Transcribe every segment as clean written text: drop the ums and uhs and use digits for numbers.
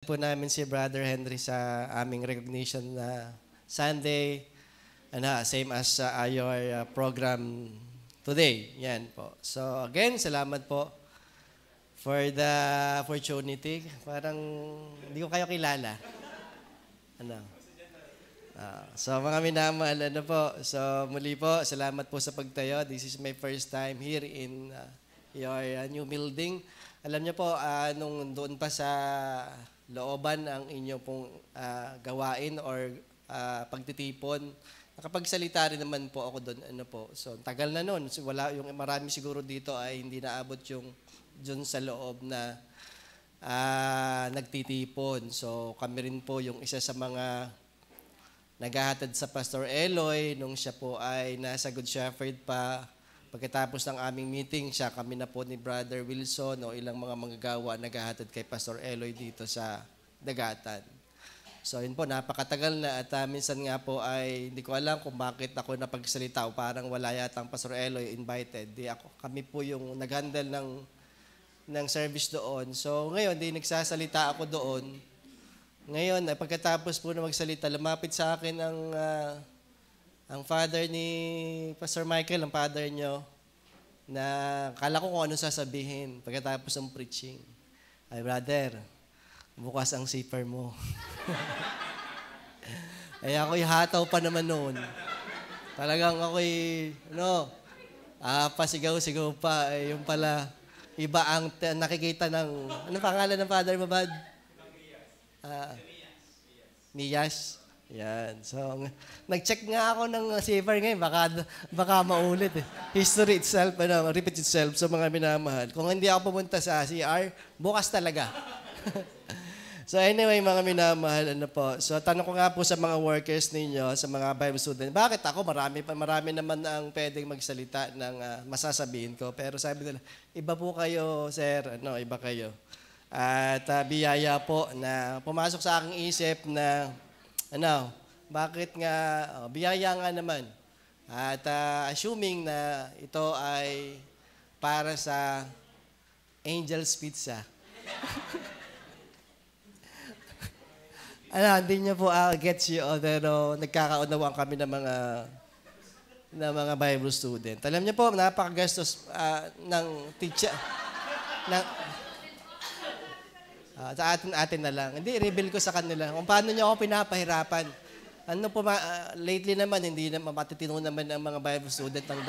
po namin si Brother Henry sa aming recognition na Sunday, same as your program today. Yan po. So again, salamat po for the opportunity. Parang hindi ko kayo kilala. So mga minamahal, So muli po, salamat po sa pagtayo. This is my first time here in your new building. Alam niyo po, nung doon pa sa looban ang inyo pong gawain or pagtitipon, nakapagsalita rin naman po ako doon. So tagal na noon. Wala, yung marami siguro dito ay hindi naabot yung doon sa loob na nagtitipon. So kami rin po yung isa sa mga naghahatid sa Pastor Eloy nung siya po ay nasa Good Shepherd pa. Pagkatapos ng aming meeting, kami na po ni Brother Wilson o ilang mga manggagawa naghahatid kay Pastor Eloy dito sa Dagatan. So yun po, napakatagal na at minsan nga po ay hindi ko alam kung bakit ako napagsalita o parang wala yata ang Pastor Eloy invited. Kami po yung nag-handle ng service doon. So ngayon, nagsasalita ako doon. Ngayon, pagkatapos po na magsalita, lumapit sa akin ang father ni Pastor Michael, ang father nyo, na kala ko kung ano sasabihin pagkatapos ng preaching. Ay, brother, bukas ang zipper mo. Ay, ako'y hataw pa naman noon. Talagang ako'y, pasigaw-sigaw pa. Ay, yung pala, iba ang nakikita ng, anong pangalan ng father mo, bad? Niyas. Yan. So, nag-check nga ako ng zipper ngayon. Baka maulit. History itself, repeat itself. So, mga minamahal. Kung hindi ako pumunta sa CR, bukas talaga. So, anyway, mga minamahal, So, tanong ko nga po sa mga workers ninyo, sa mga Bible students, bakit ako? Marami naman ang pwedeng magsalita ng masasabihin ko. Pero sabi nila, iba po kayo, sir. Iba kayo. At biyaya po na pumasok sa aking isip na bakit nga, biyaya nga naman. At assuming na ito ay para sa Angel's Pizza. Hindi niyo po gets you, pero nagkakaunawaan kami ng mga Bible student. Alam niyo po, napakagastos ng teacher. Sa atin na lang. Hindi, reveal ko sa kanila kung paano niyo ako pinapahirapan. Lately naman, hindi naman matitino naman ang mga Bible student ng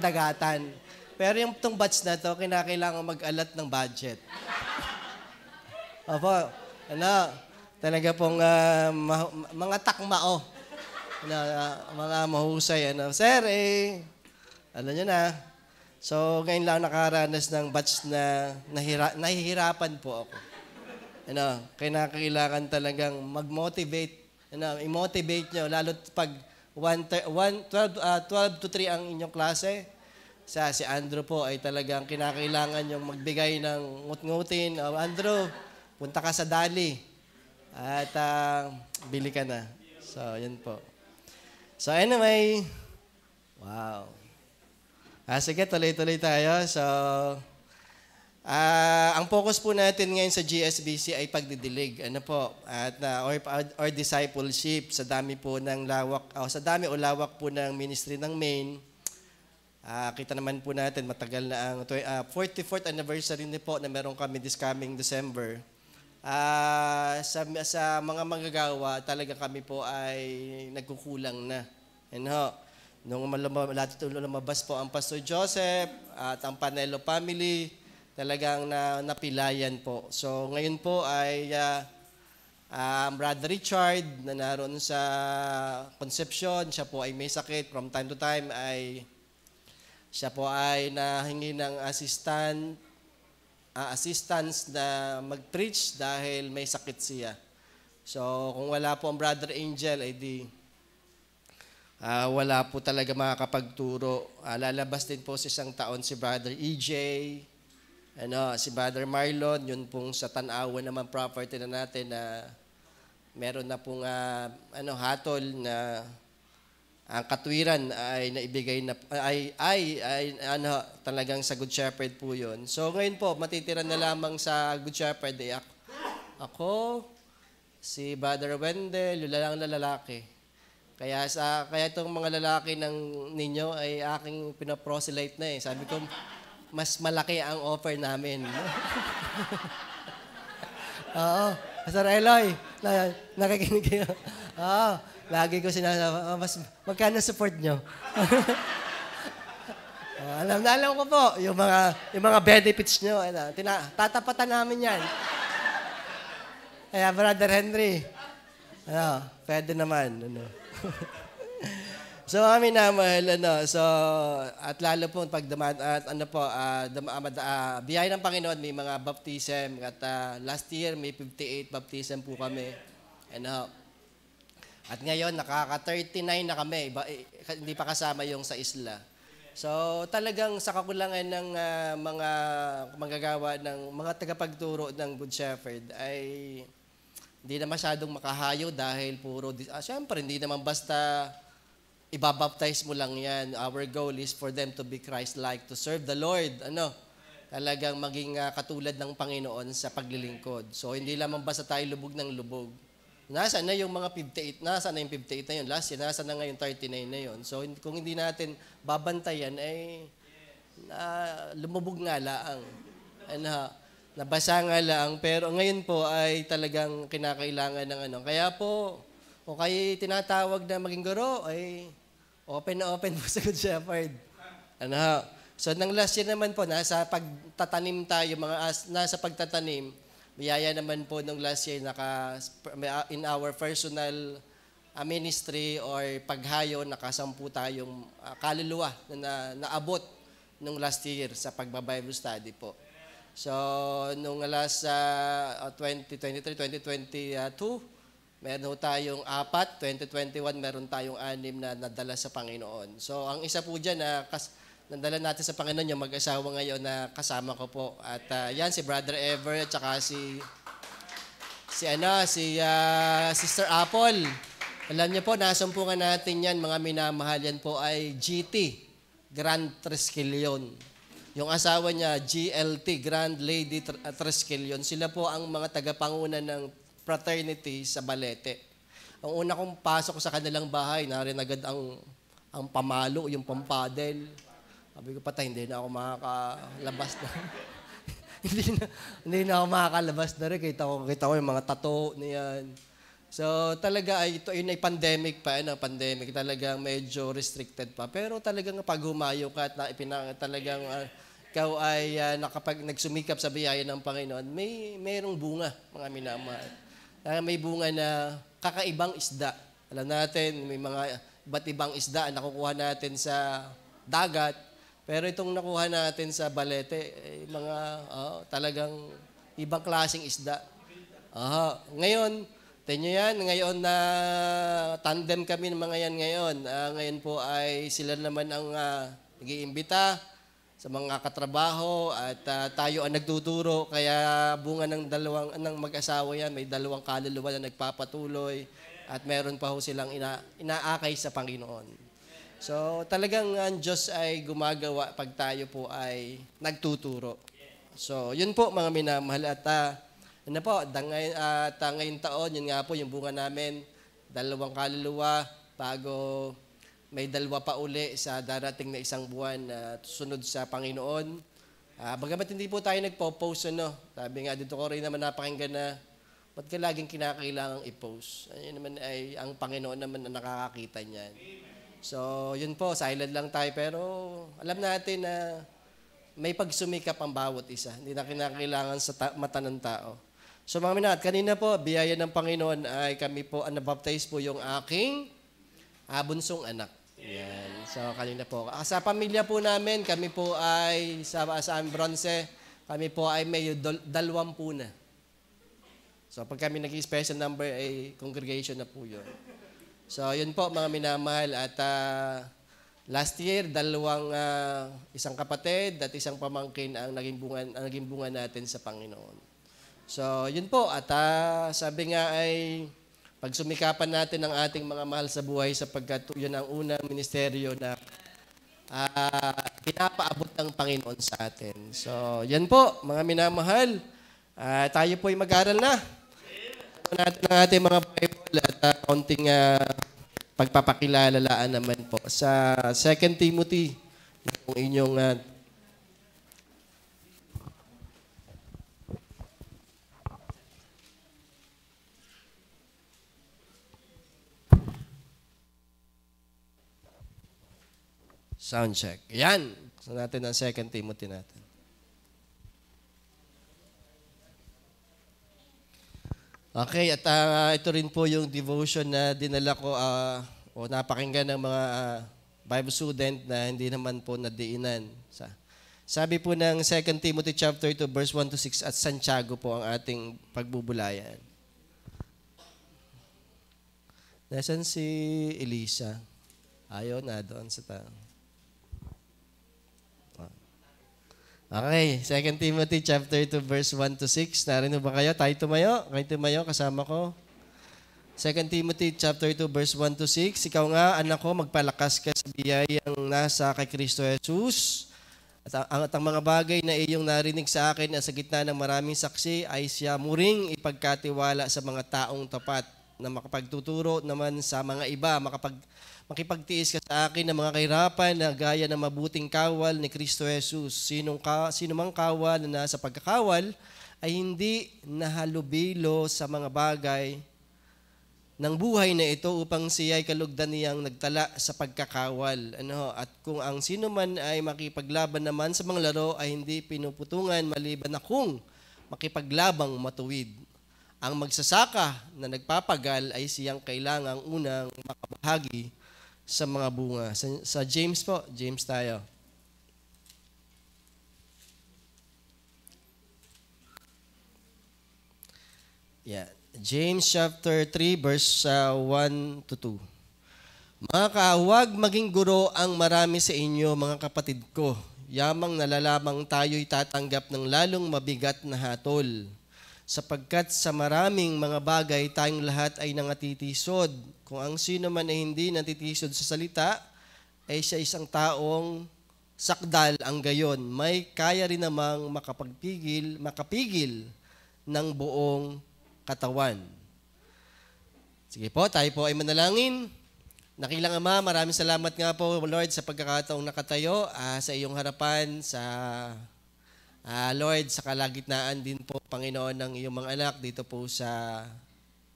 Dagatan. Pero yung itong batch na to, kinakailangan mag-alat ng budget. Opo, talaga pong mga takmao, mga mahusay. Sir, alam niyo na. So, ngayon lang nakaranas ng batch na nahihirapan po ako. Kailangan talagang mag-motivate, i-motivate nyo, lalo pag 12 to 3 ang inyong klase. Si Andrew po ay talagang kinakailangan yung magbigay ng ngut-ngutin. Andrew, punta ka sa Dali at bili ka na. So, yun po. So, anyway, wow. Sige, tuloy-tuloy tayo. So, ang focus po natin ngayon sa GSBC ay pagdidilig. Or discipleship. Sa dami o lawak po ng ministry ng Maine. Kita naman po natin, matagal na ang 44th anniversary po na meron kami this coming December. Sa mga manggagawa, talaga kami po ay nagkukulang na. Nung lumabas po ang Pastor Joseph at ang Panelo family, talagang napilayan po. So ngayon po ay Brother Richard na naroon sa Concepcion, siya po ay may sakit. From time to time ay siya po ay nahingi ng assistance na mag-preach dahil may sakit siya. So kung wala po ang Brother Angel, wala po talaga makakapagturo. Lalabas din po sa isang taon si Brother EJ, si Brother Marlon, yun pong sa Tanawan naman property na natin na meron na pong hatol na ang katwiran ay naibigay na talagang sa Good Shepherd po yun. So ngayon po, matitira na lamang sa Good Shepherd Ako, si Brother Wendell, yung lang na lalaki. Kaya itong mga lalaki ng ninyo ay aking pinaproselyte na eh. Sabi ko, mas malaki ang offer namin. Oo. Pastor Eloy, nakikinig kayo. Oo. Lagi ko sinasabi, magkano support nyo? Alam ko po, yung mga benefits nyo, tatapatan namin yan. Kaya, Brother Henry, pwede naman. So, kami na mahal, at lalo po, pag biyaya ng Panginoon, may mga baptism, at last year, may 58 baptism po kami. At ngayon, nakaka-39 na kami, hindi pa kasama yung sa isla. So, talagang sa kakulangan ng mga manggagawa ng mga tagapagturo ng Good Shepherd ay hindi na masyadong makahayo dahil siyempre, hindi naman basta ibabaptize mo lang yan. Our goal is for them to be Christ-like, to serve the Lord. Talagang maging katulad ng Panginoon sa paglilingkod. So, hindi lamang basta tayo lubog ng lubog. Nasa na yung mga 58, nasa na yung 58 na yun. Last year, nasa na ngayon 39 na yun. So, kung hindi natin babantayan, ay lumubog nga laang. Nabasa nga lang. Pero ngayon po ay talagang kinakailangan ng Kaya po, kung kayo tinatawag na maging guro, ay open na open po sa Good Shepherd. So, nang last year naman po, nasa pagtatanim tayo, nasa pagtatanim, biyaya naman po nung last year, in our personal ministry or paghayo, nakasampu tayong kaluluwa na naabot nung last year sa pagbabible study po. So, nung last 2023, 2022, meron tayong 4, 2021, meron tayong 6 na nadala sa Panginoon. So, ang isa po dyan na nadala natin sa Panginoon, yung mag-asawa ngayon na kasama ko po. At yan, si Brother Ever, at saka si Sister Apple. Alam niyo po, nasumpungan natin yan, mga minamahal. Yan po ay GT, Grand Triskelion. Yung asawa niya, GLT, Grand Lady Triskelion. Sila po ang mga tagapanguna ng fraternity sa Balete. Ang una kong pasok sa kanilang bahay, narin agad ang pamalo, yung pampadel. Sabi ko, patay, hindi na ako makakalabas na. hindi na ako makakalabas na rin. Kita ko yung mga tattoo niyan. So, talaga, yun ay pandemic pa. Pandemic, talagang medyo restricted pa. Pero talagang pag humayo ka at talagang ikaw ay nagsumikap sa biyaya ng Panginoon, mayroong bunga, mga minamahal. May bunga na kakaibang isda. Alam natin, may mga iba't ibang isda na nakukuha natin sa dagat. Pero itong nakuha natin sa Balete, talagang ibang klaseng isda. Ngayon, tenyo yan, ngayon na tandem kami ng mga yan ngayon. Ngayon po ay sila naman ang nag-iimbita sa mga katrabaho at tayo ang nagtuturo. Kaya bunga ng mag-asawa yan, may 2 kaluluwa na nagpapatuloy at meron pa ho silang inaakay sa Panginoon. So, talagang ang Diyos ay gumagawa pag tayo po ay nagtuturo. So, yun po mga minamahal. At ngayong taon, yun nga po yung bunga namin, 2 kaluluwa, bago may 2 pa uli sa darating na 1 buwan na sunod sa Panginoon. Bagamat hindi po tayo nagpo-post, sabi nga dito ko rin naman napakinggan na, ba't ka laging kinakailangang i-post? Ayun naman ay ang Panginoon naman na nakakakita niyan. So, yun po, silent lang tayo. Pero alam natin na may pagsumikap ang bawat isa. Hindi na kinakailangan sa mata ng tao. So, mga minat, kanina po, biyaya ng Panginoon ay kami po, nabaptize po yung aking bunsong anak. Yan. So, kanina po. Sa pamilya po namin, kami po ay, sa Bronze, kami po ay may 20 na. So, pag kami nag-special number, ay congregation na po yun. So, yun po mga minamahal. At last year, 2 isang kapatid at isang pamangkin ang naging bunga natin sa Panginoon. So, yun po. At sabi nga ay pagsumikapan natin ang ating mga mahal sa buhay sapagkat yun ang unang ministeryo na pinapaabot ng Panginoon sa atin. So, yan po, mga minamahal. Tayo po ay mag-aral na. natin ang ating mga Bible at kaunting pagpapakilalalaan naman po sa 2 Timothy, kung inyong sound check. Yan. Gusto natin ang 2 Timothy natin. Okay, at ito rin po yung devotion na dinala ko o napakinggan ng mga Bible student na hindi naman po nadiinan. Sabi po ng 2 Timothy chapter 2 verse 1 to 6 at Santiago po ang ating pagbubulayan. Nasaan si Elisa? Ayaw na doon sa tao. Okay, 2 Timothy chapter 2 verse 1 to 6. Narinig ba kayo? Tayo tumayo. Kayo tumayo, kasama ko. 2 Timothy chapter 2 verse 1 to 6. Ikaw nga, anak ko, magpalakas ka sa biyayang nasa kay Kristo Jesus. At ang mga bagay na iyong narinig sa akin na sa gitna ng maraming saksi ay siya muring ipagkatiwala sa mga taong tapat na makapagtuturo naman sa mga iba, makipagtiis ka sa akin ng mga kahirapan na gaya ng mabuting kawal ni Kristo Jesus. Sino mang kawal na nasa pagkakawal ay hindi nahalubilo sa mga bagay ng buhay na ito upang siya ay kalugdan niyang nagtala sa pagkakawal. At kung ang sino man ay makipaglaban naman sa mga laro ay hindi pinuputungan maliban na kung makipaglabang matuwid. Ang magsasaka na nagpapagal ay siyang kailangang unang makabahagi sa mga bunga. Sa James po, James tayo. Yeah. James chapter 3 verse 1 to 2. Mga kaawag, maging guro ang marami sa inyo, mga kapatid ko. Yamang nalalamang tayo'y tatanggap ng lalong mabigat na hatol. Sapagkat sa maraming mga bagay tayong lahat ay nangatitisod. Kung ang sino man ay hindi natitisod sa salita, ay siya isang taong sakdal ang gayon. May kaya rin namang makapigil ng buong katawan. Sige po, tayo po ay manalangin. Nakilang Ama, maraming salamat nga po, Lord, sa pagkakataong nakatayo sa iyong harapan, Lord, sa kalagitnaan din po, Panginoon, ng iyong mga anak dito po sa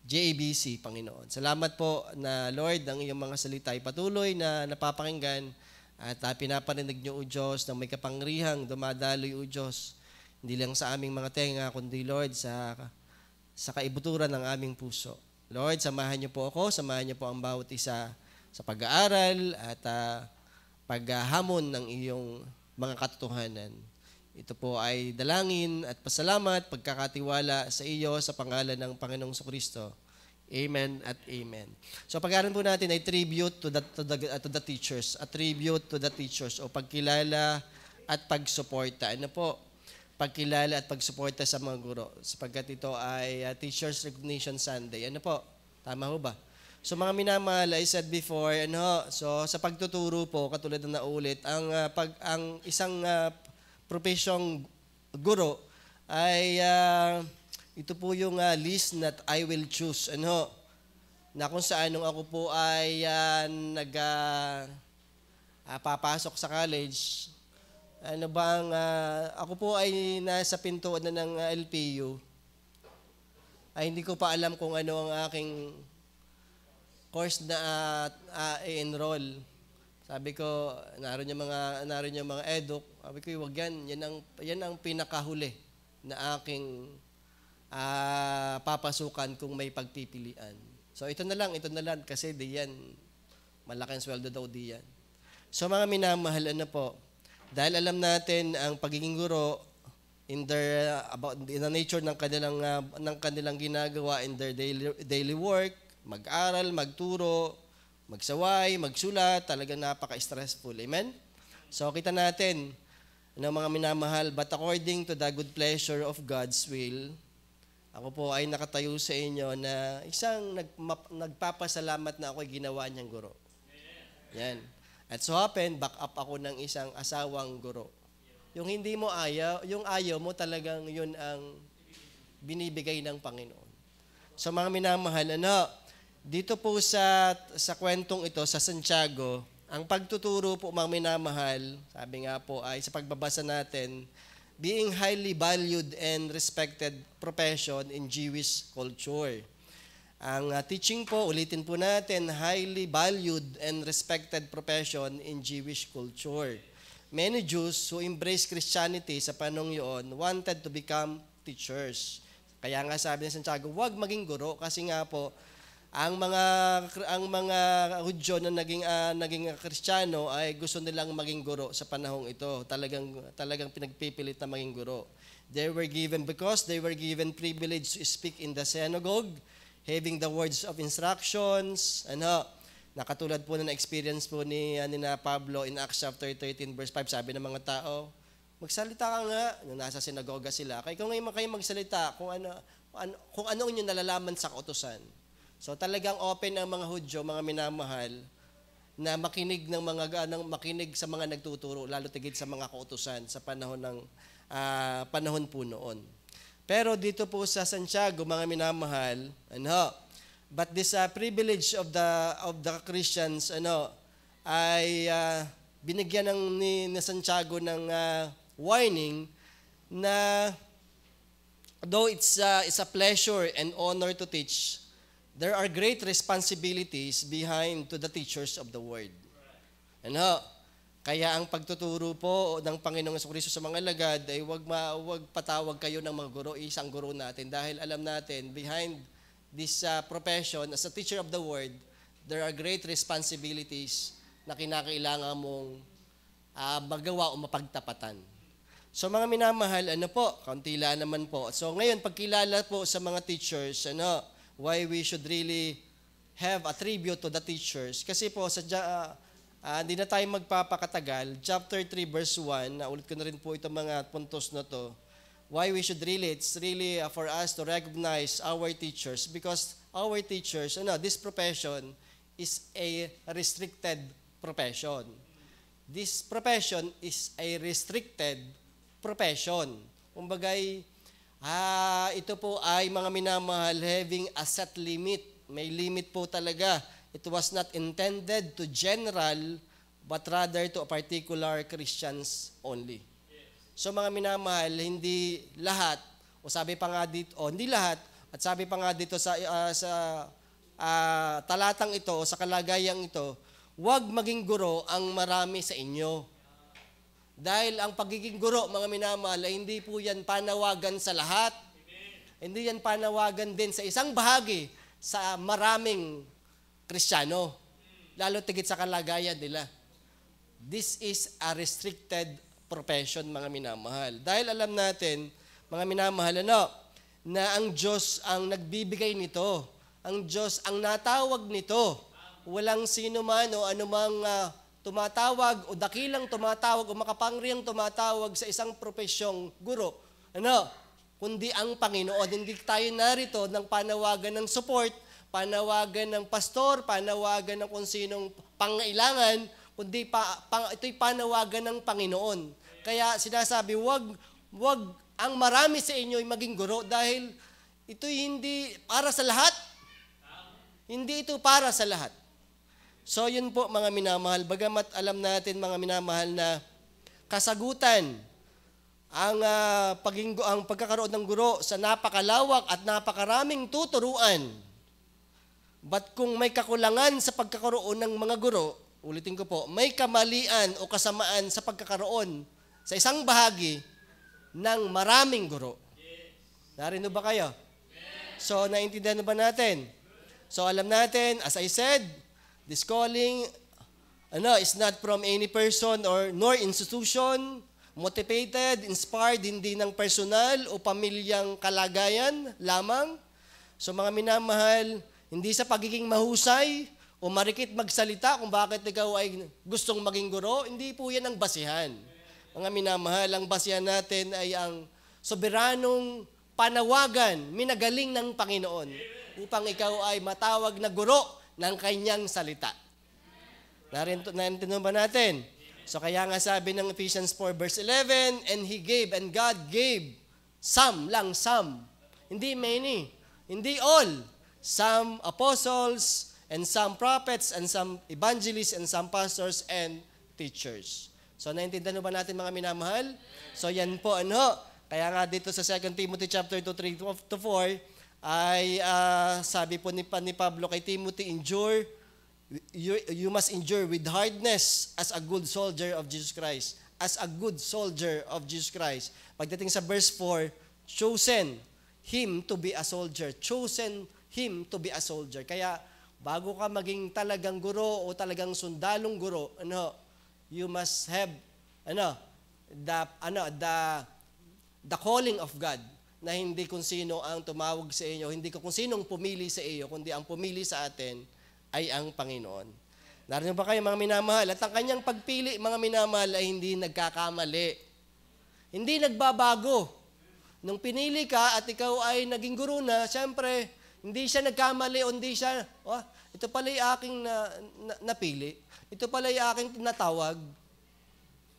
JABC, Panginoon. Salamat po na, Lord, ang iyong mga salita ay patuloy na napapakinggan at pinaparinig niyo, O Diyos, na may kapangyarihang dumadaloy, O Diyos, hindi lang sa aming mga tenga, kundi, Lord, sa kaibuturan ng aming puso. Lord, samahan niyo po ako, samahan niyo po ang bawat isa sa pag-aaral at paghahamon ng iyong mga katotohanan. Ito po ay dalangin at pasalamat, pagkakatiwala sa iyo sa pangalan ng Panginoong Kristo. Amen at amen. So pag-aaral po natin ay tribute to the teachers. A tribute to the teachers o pagkilala at pagsuporta. Ano po? Pagkilala at pagsuporta sa mga guro. Sapagkat ito ay Teachers Recognition Sunday. Ano po? Tama ho ba? So mga minamahal, I said before, so sa pagtuturo po, katulad ng naulit, ang isang profesyong guro ay ito po yung list that I will choose. Na kung saan nung ako po ay papasok sa college, ako po ay nasa pintuan na ng LPU, ay hindi ko pa alam kung ano ang aking course na i-enroll. Sabi ko, naroon yung mga eduk. Sabi ko, wag yan. Yan ang pinakahuli na aking papasukan kung may pagpipilian. So ito na lang kasi diyan malaking sweldo daw diyan. So mga minamahal, po, dahil alam natin ang pagiging guro in the nature ng kanilang ginagawa in their daily work, mag-aral, magturo, magsaway, magsulat, talagang napaka-stressful. Amen? So kita natin, mga minamahal, but according to the good pleasure of God's will, ako po ay nakatayo sa inyo na isang nagpapasalamat na ako'y ginawa niyang guro. Yan. At so happen, back up ako ng isang asawang guro. Yung hindi mo ayaw, yung ayaw mo talagang yun ang binibigay ng Panginoon. So mga minamahal, dito po sa kwentong ito, sa Santiago, ang pagtuturo po mga minamahal, sabi nga po ay sa pagbabasa natin, being highly valued and respected profession in Jewish culture. Ang teaching po, ulitin po natin, highly valued and respected profession in Jewish culture. Many Jews who embraced Christianity sa panahon yun wanted to become teachers. Kaya nga sabi ni Santiago, huwag maging guro kasi nga po ang mga Hudyo na naging Kristiyano ay gusto nilang maging guro sa panahong ito. Talagang pinagpipilit na maging guro. Because they were given privilege to speak in the synagogue, having the words of instructions, nakatulad po na experience po ni Pablo in Acts chapter 13 verse 5, sabi ng mga tao, magsalita ka nga, nung nasa sinagoga sila, kaya kung ngayon kayo magsalita, kung ano inyong nalalaman sa kautusan. So talagang open ang mga Hudyo, mga minamahal, na makinig sa mga nagtuturo, lalo tigit sa mga kautusan sa panahon po noon. Pero dito po sa Santiago, mga minamahal, but this privilege of the Christians ay binigyan ni Santiago ng warning na though it's a pleasure and honor to teach, there are great responsibilities behind to the teachers of the word. Kaya ang pagtuturo po ng Panginoong Jesucristo sa mga alagad ay wag patawag kayo ng mga guro, isang guro natin. Dahil alam natin, behind this profession as a teacher of the word, there are great responsibilities na kinakailangan mong magawa o mapagtapatan. So mga minamahal, kaunti lang naman po. So ngayon, pagkilala po sa mga teachers, why we should really have a tribute to the teachers. Kasi po, hindi na tayo magpapakatagal. Chapter 3, verse 1, ulit ko na rin po itong mga puntos na to. Why we should it's really for us to recognize our teachers because our teachers, this profession is a restricted profession. This profession is a restricted profession. Kumbagay, ito po ay mga minamahal having a set limit. May limit po talaga. It was not intended to general, but rather to particular Christians only. So mga minamahal, hindi lahat, hindi lahat, at sabi pa nga dito sa talatang ito, sa kalagayang ito, huwag maging guro ang marami sa inyo. Dahil ang pagiging guro, mga minamahal, ay hindi po yan panawagan sa lahat. Hindi yan panawagan din sa isang bahagi sa maraming Kristiyano, lalo tigit sa kalagayan nila. This is a restricted profession, mga minamahal. Dahil alam natin, mga minamahal, na ang Diyos ang nagbibigay nito. Ang Diyos ang natawag nito. Walang sino man o anumang tumatawag o dakilang tumatawag o makapangyarihang tumatawag sa isang profesyong guro. Kundi ang Panginoon. Hindi tayo narito ng panawagan ng support, panawagan ng pastor, panawagan ng kung sinong pangailangan, kundi ito'y panawagan ng Panginoon. Kaya sinasabi, wag ang marami sa inyo ay maging guro dahil ito'y hindi para sa lahat. Hindi ito para sa lahat. So yun po mga minamahal, bagamat alam natin mga minamahal na kasagutan ang pagkakaroon ng guro sa napakalawak at napakaraming tuturuan. But kung may kakulangan sa pagkakaroon ng mga guro, ulitin ko po, may kamalian o kasamaan sa pagkakaroon sa isang bahagi ng maraming guro. Narino ba kayo? So, naintindihan na ba natin? So, alam natin, as I said, this calling is not from any person nor institution, motivated, inspired, hindi ng personal o pamilyang kalagayan lamang. So, mga minamahal, hindi sa pagiging mahusay o marikit magsalita kung bakit ikaw ay gustong maging guro, hindi po yan ang basihan. Mga minamahal, ang basihan natin ay ang soberanong panawagan, minagaling ng Panginoon upang ikaw ay matawag na guro ng kanyang salita. Narintindihan ba natin? So kaya nga sabi ng Ephesians 4 verse 11, and God gave some, hindi many. Hindi all. Some apostles, and some prophets, and some evangelists, and some pastors, and teachers. So, naintindihan ba natin mga minamahal? So, yan po, Kaya nga dito sa 2 Timothy chapter 2, 3 to 4, ay sabi po ni Pablo kay Timothy, you must endure with hardness as a good soldier of Jesus Christ. As a good soldier of Jesus Christ. Pagdating sa verse 4, chosen him to be a soldier. Chosen him to be a soldier. Kaya, bago ka maging talagang guro o talagang sundalong guro, you must have the calling of God, na hindi kung sino ang tumawag sa inyo, hindi kung sinong pumili sa iyo, kundi ang pumili sa atin ay ang Panginoon. Narinig ba kayo mga minamahal? At ang kanyang pagpili, mga minamahal, ay hindi nagkakamali. Hindi nagbabago. Nung pinili ka at ikaw ay naging guro na, siyempre, hindi siya nagkamali o hindi siya, ito pala yung aking napili. Ito pala yung aking tinatawag.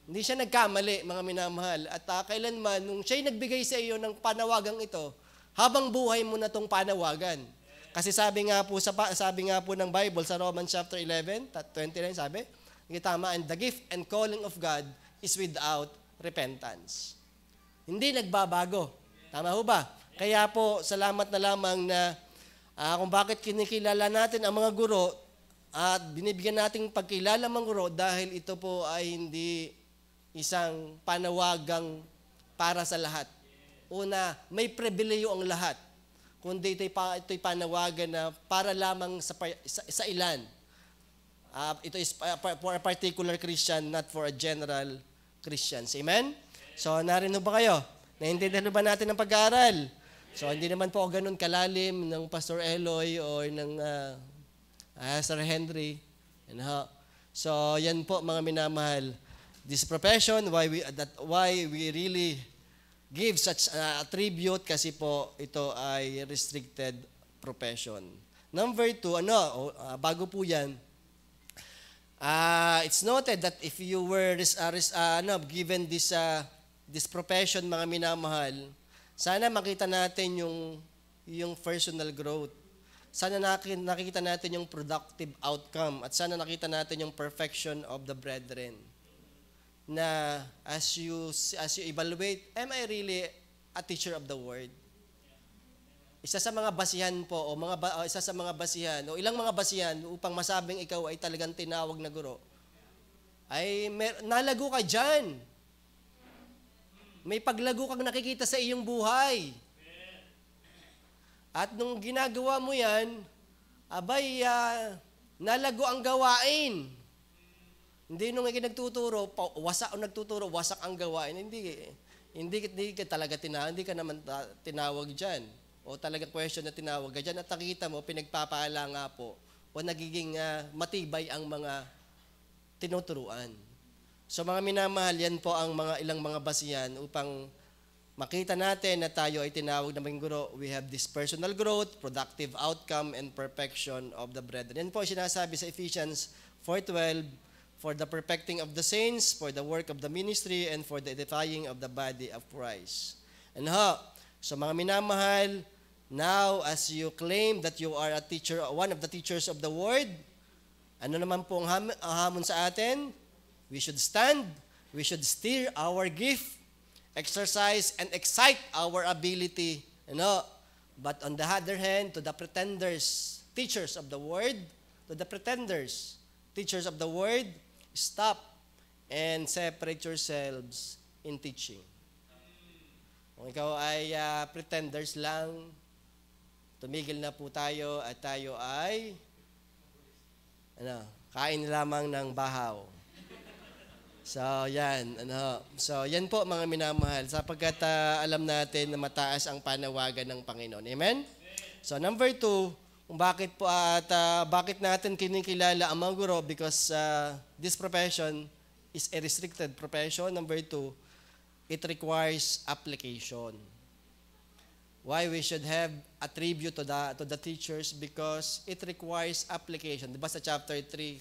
Hindi siya nagkamali, mga minamahal. At kailanman, nung siya'y nagbigay sa iyo ng panawagang ito, habang buhay mo na itong panawagan. Kasi sabi nga po ng Bible sa Romans chapter 11, 29, sabi, tama, and the gift and calling of God is without repentance. Hindi nagbabago. Tama ho ba? Kaya po, salamat na lamang na kung bakit kinikilala natin ang mga guro at binibigyan nating pagkilala mga guro dahil ito po ay hindi isang panawagang para sa lahat. Una, may pribileyo ang lahat. Kundi ito'y panawagan na para lamang sa ilan. Ito is for a particular Christian, not for a general Christians. Amen? So, narino ba kayo? Naintindihan ba natin ang pag-aaral? So, hindi naman po ganun kalalim ng Pastor Eloy o ng Sir Henry. So, yan po mga minamahal. This profession, why we really give such a tribute kasi po ito ay restricted profession. Number 2, bago po yan, it's noted that if you were given this profession, mga minamahal, sana makita natin yung personal growth. Sana nakikita natin yung productive outcome at sana nakita natin yung perfection of the brethren. Na as you evaluate, am I really a teacher of the word? Isa sa mga basihan po o ilang mga basihan upang masabing ikaw ay talagang tinawag na guro ay nalago ka diyan. May paglago kang nakikita sa iyong buhay. At nung ginagawa mo 'yan, nalago ang gawain. Hindi nung nagtuturo, wasak ang gawain. Hindi ka talaga hindi ka naman tinawag diyan. O talaga question na tinawag ka diyan at nakita mo, pinagpapaala nga po o nagiging matibay ang mga tinuturuan. So mga minamahal, yan po ang ilang mga basihan upang makita natin na tayo ay tinawag na maging guro. We have this personal growth, productive outcome, and perfection of the brethren. Yan po sinasabi sa Ephesians 4:12, for the perfecting of the saints, for the work of the ministry, and for the edifying of the body of Christ. And so mga minamahal, now as you claim that you are a teacher, one of the teachers of the word, ano naman po ang hamon sa atin? We should stand, we should steer our gift, exercise, and excite our ability. But on the other hand, to the pretenders, teachers of the word, stop and separate yourselves in teaching. Kung ikaw ay pretenders lang, tumigil na po tayo at tayo ay kain lamang ng bahaw. So, yan. So, yan po mga minamahal, sapagkat alam natin na mataas ang panawagan ng Panginoon. Amen? So, number 2, kung bakit natin kinikilala ang mga guro, because this profession is a restricted profession. Number 2, it requires application. Why we should have a tribute to the teachers? Because it requires application. Diba sa chapter 3,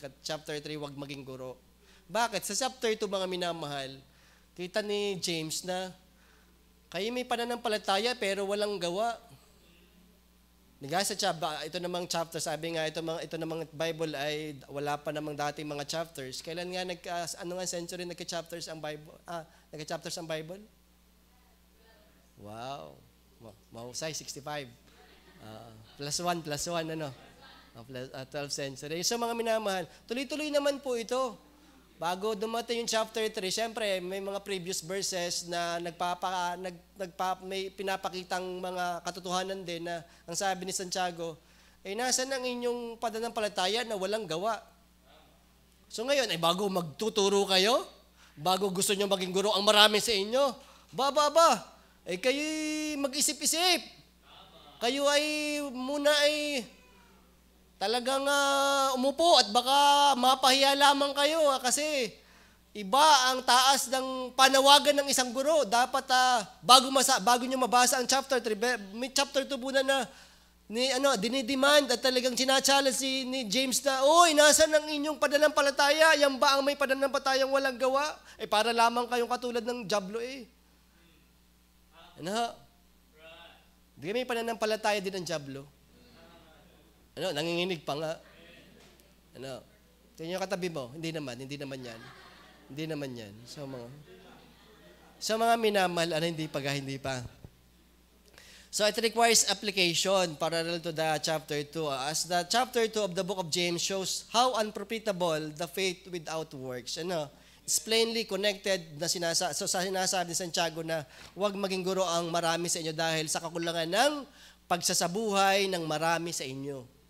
wag maging guro. Bakit? Sa chapter 2, mga minamahal, kita ni James na kayo may pananampalataya pero walang gawa. Nagasa ito namang chapter, sabi nga, ito namang Bible ay wala pa namang dating mga chapters. Kailan nga ano nga century nagka-chapters ang Bible? Nagka-chapters ang Bible? Wow. Mahusay, 65. Plus 1, ano? 12th century. So mga minamahal, tuloy-tuloy naman po ito. Bago dumating yung chapter 3, syempre may mga previous verses na may pinapakitang mga katotohanan din na ang sabi ni Santiago, nasaan ang inyong pananampalataya na walang gawa? So ngayon, bago magtuturo kayo, bago gusto nyo maging guro ang marami sa inyo, kayo mag-isip-isip. Kayo muna talagang umupo at baka mapahiya lamang kayo kasi iba ang taas ng panawagan ng isang guro. Dapat bago nyo mabasa ang chapter 3, may chapter 2 muna na dinidemand at talagang sinachallenge ni James na, nasaan ang inyong pananampalataya? Yan ba ang may pananampalatayang walang gawa? Para lamang kayong katulad ng Diablo Di may pananampalataya din ang Diablo. Nanginginig pa nga. Tingnan yung katabi mo, hindi naman yan. Hindi naman yan. So mga minamahal, hindi pa. So it requires application parallel to the chapter 2. As the chapter 2 of the book of James shows how unprofitable the faith without works. It's plainly connected na sinasabi ni Santiago na huwag maging guro ang marami sa inyo dahil sa kakulangan ng pagsasabuhay ng marami sa inyo.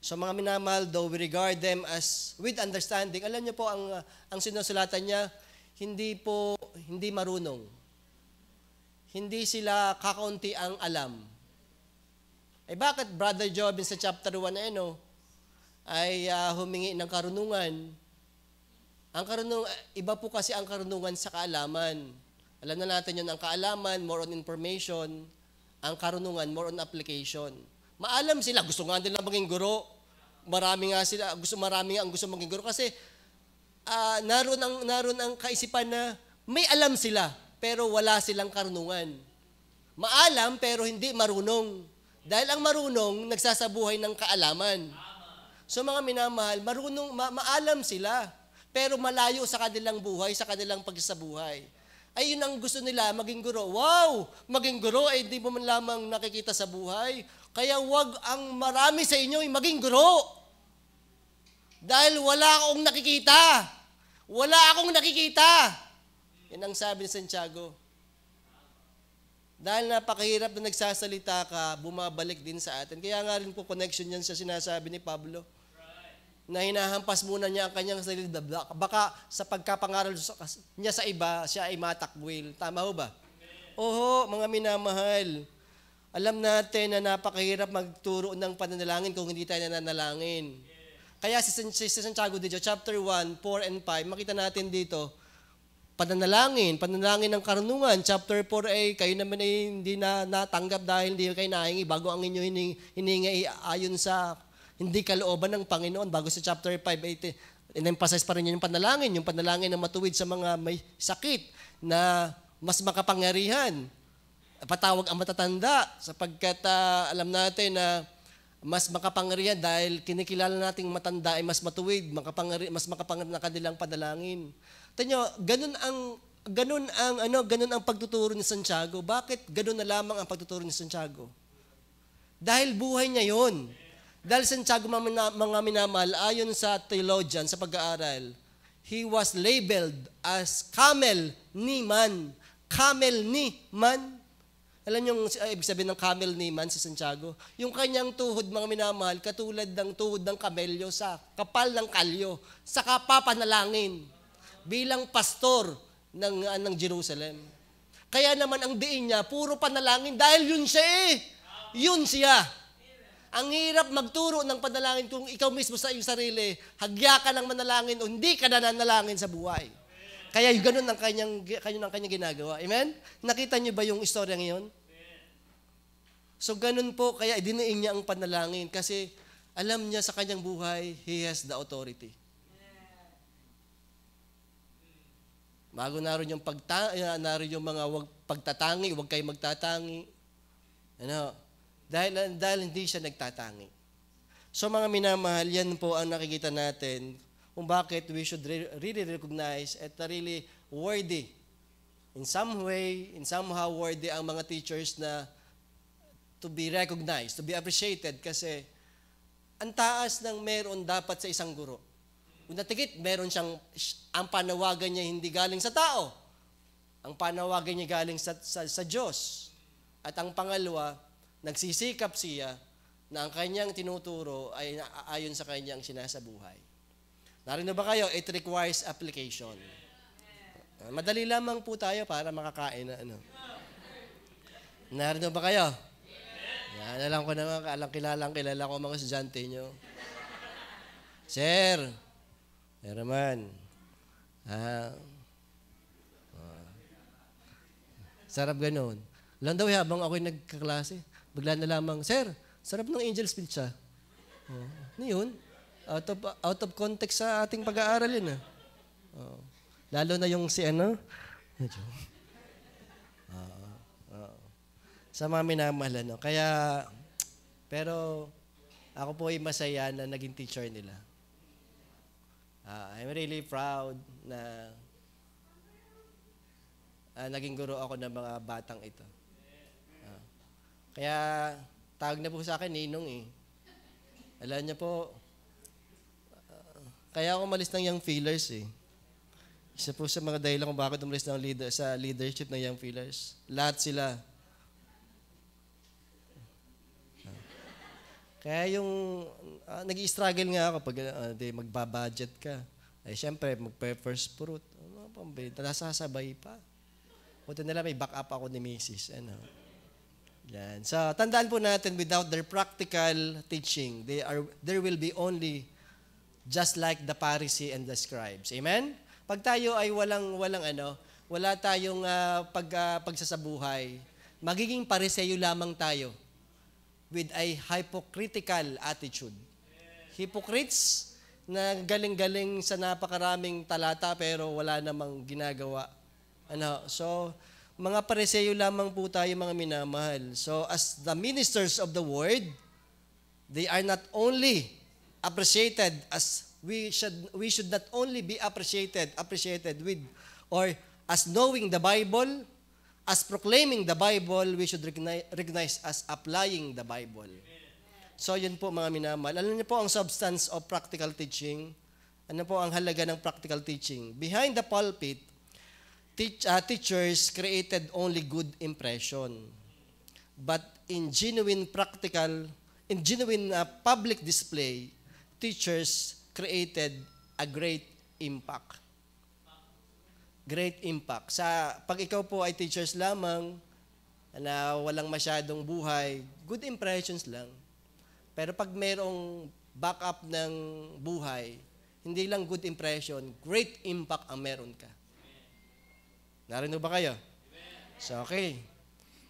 So mga minamahal, though we regard them as with understanding, alam niyo po ang sinusulatan niya, hindi marunong. Hindi sila kakaunti ang alam. Bakit Brother Jobin sa chapter 1 ay humingi ng karunungan? Iba po kasi ang karunungan sa kaalaman. Alam na natin yun, ang kaalaman, more on information, ang karunungan, more on application. Maalam sila, gusto nga nila maging guro. Marami nga ang gusto maging guro kasi naroon ang kaisipan na may alam sila pero wala silang karunungan. Maalam pero hindi marunong. Dahil ang marunong nagsasabuhay ng kaalaman. So mga minamahal, maalam sila pero malayo sa kanilang buhay, sa kanilang pagsasabuhay. Ay yun ang gusto nila, maging guro. Wow! Maging guro hindi mo man lamang nakikita sa buhay. Kaya wag ang marami sa inyo maging guro. Dahil wala akong nakikita. Wala akong nakikita. Yan ang sabi ni Santiago. Dahil napakahirap na nagsasalita ka, bumabalik din sa atin. Kaya nga rin po connection yan sa sinasabi ni Pablo. Na hinahampas muna niya ang kanyang sarili. Baka sa pagkapangaral niya sa iba, siya ay matakwil. Tama ho ba? Oho, mga minamahal. Alam natin na napakahirap magturo ng pananalangin kung hindi tayo nananalangin. Kaya si Santiago dito, chapter 1, 4 and 5, makita natin dito, pananalangin ng karunungan. Chapter 4 kayo naman ay hindi na natanggap dahil hindi kayo nahingi bago ang inyo hiningi ayon sa hindi kalooban ng Panginoon. Bago sa chapter 5, in-emphasize pa rin yung panalangin na matuwid sa mga may sakit na mas makapangyarihan. Patawag ang matatanda sapagkat alam natin na mas makapangyarihan dahil kinikilala nating matanda ay mas matuwid, mas makapangyarihan na kanilang panalangin. Tanyo, ganun ang pagtuturo ni Santiago. Bakit ganun na lamang ang pagtuturo ni Santiago? Dahil buhay niya 'yon. Dahil Santiago, mga minamahal, ayon sa theologian, sa pag-aaral, he was labeled as camel ni man. Camel ni man. Alam niyo ibig sabihin ng camel ni man si Santiago? Yung kanyang tuhod, mga minamahal, katulad ng tuhod ng kamelyo sa kapal ng kalyo, sa kapapanalangin, bilang pastor ng Jerusalem. Kaya naman ang diin niya, puro panalangin dahil yun siya Yun siya. Ang hirap magturo ng panalangin kung ikaw mismo sa iyong sarili, hagya ka ng manalangin o hindi ka nananalangin sa buhay. Kaya ganun ang kanyang ginagawa. Amen? Nakita niyo ba yung istorya ngayon? So ganun po, kaya idiniin niya ang panalangin kasi alam niya sa kanyang buhay, he has the authority. Bago naroon yung mga wag pagtatangi, wag kayo magtatangi. Dahil hindi siya nagtatangi. So mga minamahal, yan po ang nakikita natin kung bakit we should really recognize at really worthy. In some way, in somehow worthy ang mga teachers na to be recognized, to be appreciated kasi ang taas ng meron dapat sa isang guro. Una tigit, meron siyang, ang panawagan niya hindi galing sa tao. Ang panawagan niya galing sa Diyos. At ang pangalawa, nagsisikap siya na ang kanyang tinuturo ay ayon sa kanyang sinasabuhay. Narino ba kayo? It requires application. Madali lamang po tayo para makakain na ano. Narino ba kayo? Yan, alam ko naman, kilala ko mga estudyante nyo. Sir, naman. Sarap ganun. Lang daw habang ako'y nagkaklase, bigla na lamang, Sir, sarap ng angel speech ah. Ano yun? Out of context sa ating pag-aaral yun ah. Lalo na yung si ano. Sa mga minamahal, no? Kaya, pero ako po ay masaya na naging teacher nila. I'm really proud na naging guro ako ng mga batang ito. Kaya, tawag na po sa akin, Ninong eh. Alam niyo po, kaya ako umalis ng Young Feelers eh. Isa po sa mga dahilan kung bakit umalis ng sa leadership ng Young Feelers. Lahat sila. Kaya yung nag-i-struggle nga ako pag magbabudget ka. Ay syempre, magpe-first fruit. Ano pa ba? Nasasabay pa. Buti nila may backup ako ni Mrs. Ano. Yan. So, tandaan po natin, without their practical teaching, there will be only just like the Pharisee and the scribes. Amen? Pag tayo ay wala tayong pagsasabuhay, magiging pariseyo lamang tayo with a hypocritical attitude. Hypocrites na galing-galing sa napakaraming talata pero wala namang ginagawa. So, mga pariseyo lamang po tayo mga minamahal. So, as the ministers of the word, they are not only appreciated as we should not only be appreciated with or as knowing the Bible, as proclaiming the Bible, we should recognize as applying the Bible. So, yun po mga minamahal. Alam niyo po ang substance of practical teaching. Ano po ang halaga ng practical teaching? Behind the pulpit, teachers created only good impression. But in genuine public display, teachers created a great impact. Great impact. Pag ikaw po ay teachers lamang, na walang masyadong buhay, good impressions lang. Pero pag mayroong backup ng buhay, hindi lang good impression, great impact ang meron ka. Narinig ba kayo? So, okay.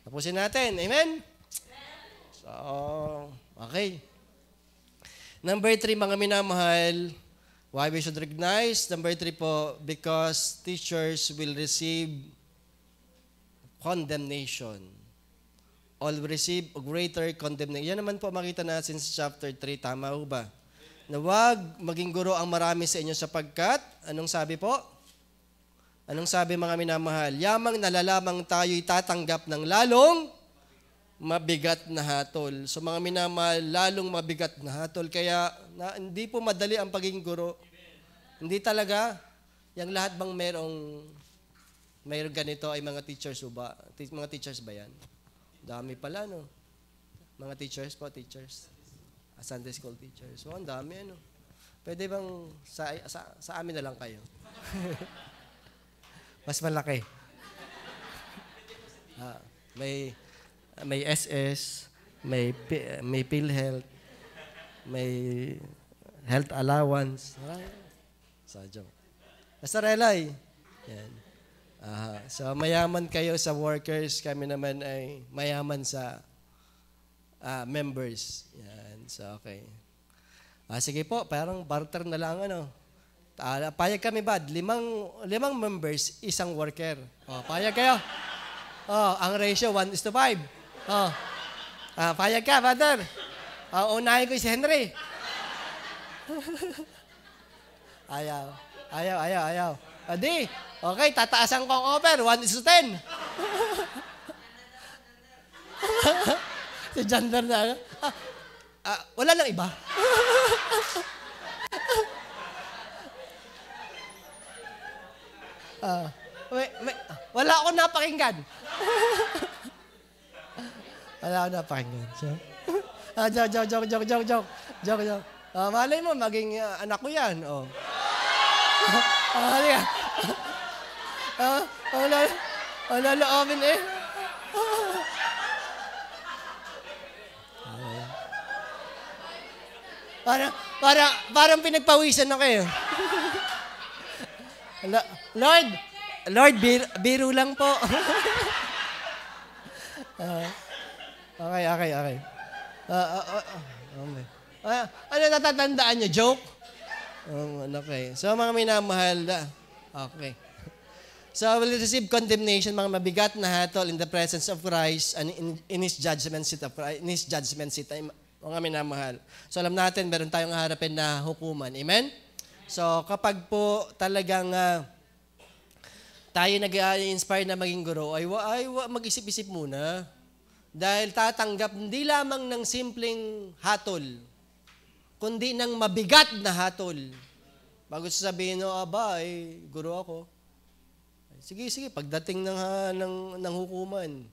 Tapusin natin. Amen? So, okay. Number 3, mga minamahal, why we should recognize? Number 3 po, because teachers will receive condemnation. All will receive greater condemnation. Yan naman po makita natin sa chapter 3. Tama ho ba? Na wag maging guro ang marami sa inyo sapagkat, anong sabi po? Anong sabi mga minamahal? Yamang nalalamang tayo'y tatanggap ng lalong mabigat na hatol. So mga minamahal, lalong mabigat na hatol. Kaya hindi po madali ang pagiging guro. Hindi talaga. Yung lahat bang mayroong ganito ay mga teachers ba? Mga teachers ba yan? Dami pala, no? Mga teachers po, teachers. Sunday school teachers. So, ang dami, ano? Pwede bang sa amin na lang kayo? Mas malaki. May SS, may PhilHealth, may health allowance. Sadyo. Basta relay. Yan. So, mayaman kayo sa workers. Kami naman ay mayaman sa members. Yan. So, okay. Sige po, parang barter na lang, ano. Payag kami ba? Limang members, isang worker. Payag kayo? Ang ratio, 1:5. Payag ka, Father. Unahin ko si Henry. Ayaw. Adi, okay, tataasan ko ang offer. 1:10. Si Jandar na. Wala lang iba. Wala akong napakinggan. Joke. Malay mo, maging anak ko yan. Halika. Wala loobin eh. Parang pinagpawisan ako eh. Lord, biro lang po. Okay. Okay. Ano natatandaan niyo? Joke? Okay. So, mga minamahal na. Okay. So, will receive condemnation, mga mabigat na hatol in the presence of Christ and in His judgment seat of Christ, in His judgment seat, mga minamahal. So, alam natin, meron tayong harapin na hukuman. Amen? So, kapag po talagang tayo nag-inspire na maging guro, ay mag-isip-isip muna. Dahil tatanggap hindi lamang ng simpleng hatol, kundi ng mabigat na hatol. Bago sasabihin, guro ako. Sige, pagdating ng hukuman,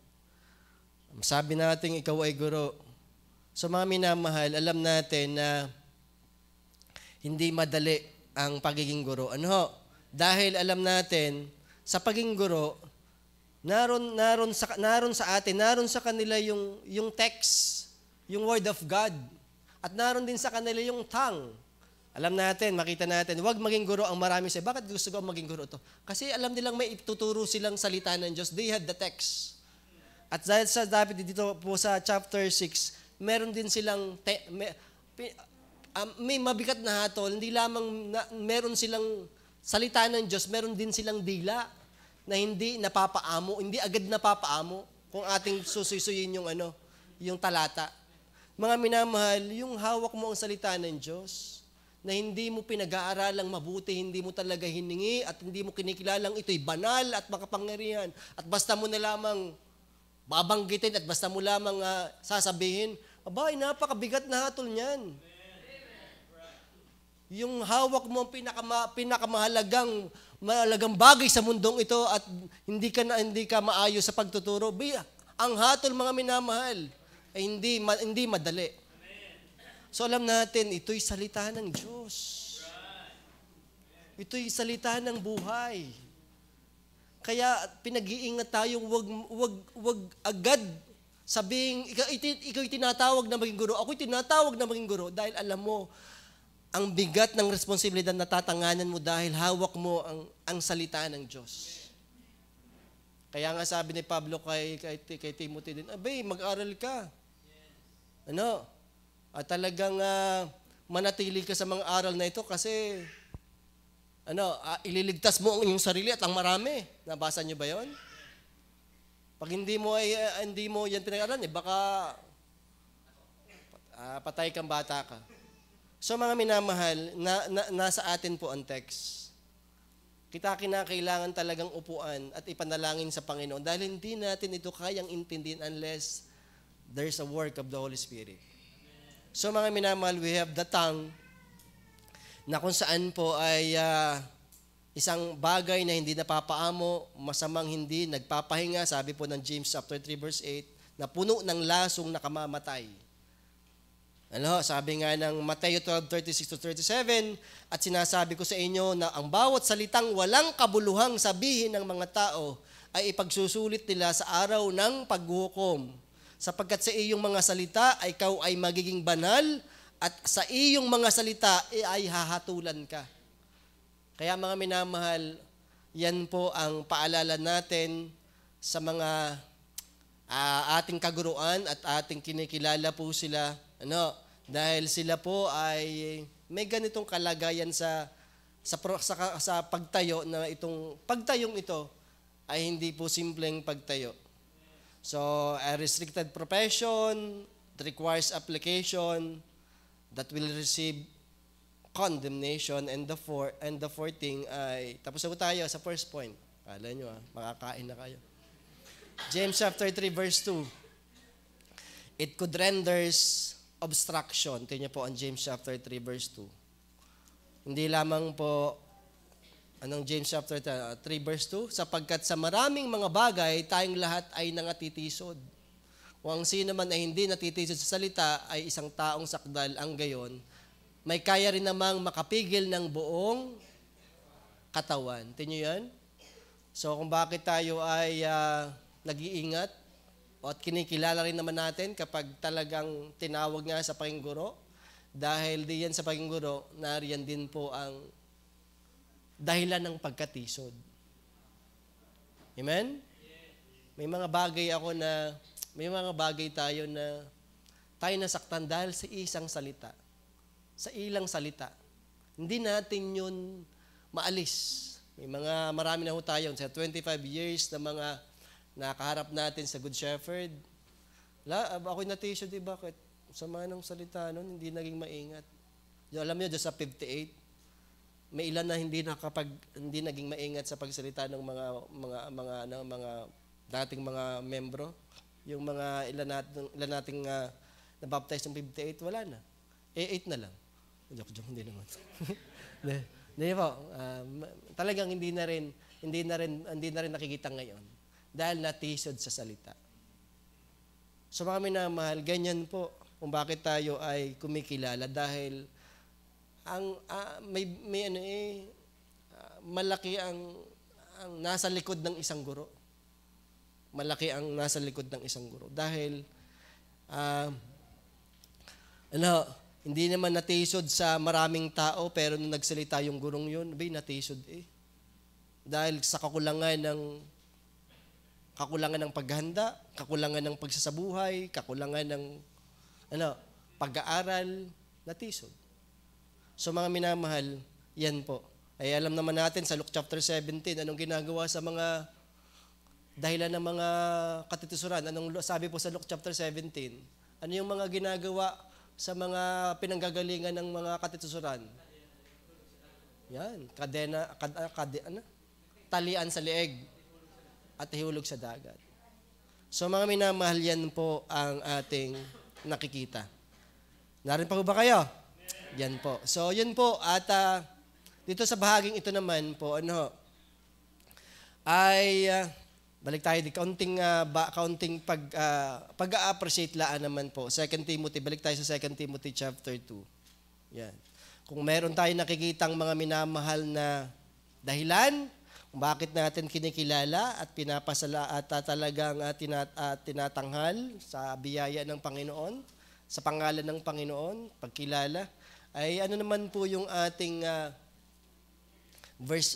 sabi natin ikaw ay guro. So mga minamahal, alam natin na hindi madali ang pagiging guro. Dahil alam natin, sa pagiging guro, naroon sa kanila yung text, yung word of God. At naroon din sa kanila yung tongue. Alam natin, makita natin, huwag maging guro ang marami sa. Bakit gusto ko maging guro to? Kasi alam nilang may ituturo silang salita ng Diyos. They have the text. At dahil sa David dito po sa chapter 6, meron din silang may mabigat na hatol. Hindi lamang meron silang salita ng Diyos, meron din silang dila na hindi napapaamo, hindi agad napapaamo kung ating susuyuin yung talata. Mga minamahal, yung hawak mo ang salita ng Diyos, na hindi mo pinag-aaralang mabuti, hindi mo talaga hiningi, at hindi mo kinikilalang ito'y banal at makapangyarihan, at basta mo na lamang babanggitin, at basta mo lamang sasabihin, napakabigat na hatol niyan. Yung hawak mo ang pinakamahalagang bagay sa mundong ito at hindi ka maayos sa pagtuturo. Ang hatol, mga minamahal, ay hindi madali. So alam natin, ito'y salita ng Diyos. Ito'y salita ng buhay. Kaya pinag-iingat tayong wag agad sabing, ikaw tinatawag na maging guro, ako'y tinatawag na maging guro, dahil alam mo, ang bigat ng responsibilidad na tatanganan mo dahil hawak mo ang salita ng Diyos. Kaya nga sabi ni Pablo kay Timothy din, mag-aral ka. At talagang manatili ka sa mga aral na ito kasi ililigtas mo ang iyong sarili at ang marami. Nabasa niyo ba 'yon? Pag hindi mo yan pinag-aralan, baka patay kang bata ka. So mga minamahal, nasa atin po ang text. Kita kinakailangan talagang upuan at ipanalangin sa Panginoon dahil hindi natin ito kayang intindihin unless there's a work of the Holy Spirit. So mga minamahal, we have the tongue na kung saan po ay isang bagay na hindi napapaamo, masamang hindi nagpapahinga, sabi po ng James chapter 3 verse 8, na puno ng lasong nakamamatay. Sabi nga ng Mateo 12:36-37, at sinasabi ko sa inyo na ang bawat salitang walang kabuluhang sabihin ng mga tao ay ipagsusulit nila sa araw ng paghuhukom. Sapagkat sa iyong mga salita ay ikaw ay magiging banal at sa iyong mga salita ay hahatulan ka. Kaya mga minamahal, yan po ang paalala natin sa mga ating kaguruan at ating kinikilala po sila. Dahil sila po ay may ganitong kalagayan sa pagtayo na itong pagtayong ito ay hindi po simpleng pagtayo. So, a restricted profession that requires application that will receive condemnation, and the fourth thing ay, tapos na tayo sa first point. Kala nyo makakain na kayo. James chapter 3 verse 2. It could renders obstruction. Tingnan niyo po ang James chapter 3 verse 2. Hindi lamang po, anong James chapter 3 verse 2? Sapagkat sa maraming mga bagay, tayong lahat ay nangatitisod. Kung ang sino man ay hindi natitisod sa salita, ay isang taong sakdal ang gayon. May kaya rin namang makapigil ng buong katawan. Tingnan niyo yan? So kung bakit tayo ay nag-iingat at kinikilala rin naman natin kapag talagang tinawag nga sa pagiging guro, dahil diyan sa pagiging guro, nariyan din po ang dahilan ng pagkatisod. Amen? May mga bagay tayo na tayo nasaktan dahil sa isang salita. Sa ilang salita. Hindi natin yun maalis. Marami na ho tayo sa 25 years na mga nakaharap natin sa Good Shepherd. Ako'y natisod, bakit? Sama ng salita nun, hindi naging maingat. Alam niyo, sa 58, may ilan na hindi naging maingat sa pagsalita ng mga dating mga membro. Yung mga ilan nating nabaptize ng 58, wala na. 8 na lang. Joke, hindi naman. Hindi po. Talagang hindi na rin nakikita ngayon dahil natisod sa salita. So mga minamahal, ganyan po kung bakit tayo ay kumikilala dahil malaki ang nasa likod ng isang guro. Malaki ang nasa likod ng isang guro dahil hindi naman natisod sa maraming tao, pero nung nagsalita yung gurong yun, natisod Dahil sa kakulangan ng paghanda, kakulangan ng pagsasabuhay, kakulangan ng pag-aaral, natisod. So mga minamahal, yan po. Ay alam naman natin sa Luke chapter 17, anong ginagawa sa mga dahilan ng mga katitusuran. Anong sabi po sa Luke chapter 17? Ano yung mga ginagawa sa mga pinanggagalingan ng mga katitusuran? Yan, talian sa leeg at ihulog sa dagat. So mga minamahal, yan po ang ating nakikita. Narin pa ba kayo? Yan po. So yun po, at dito sa bahaging ito naman po, balik tayo di kaunting pag-appreciate laan naman po. 2 Timothy, balik tayo sa 2 Timothy chapter 2. Yan. Kung meron tayong nakikitang mga minamahal na dahilan kung bakit natin kinikilala at pinapasala at talagang tinatanghal sa biyaya ng Panginoon, sa pangalan ng Panginoon, pagkilala, ay ano naman po yung ating verse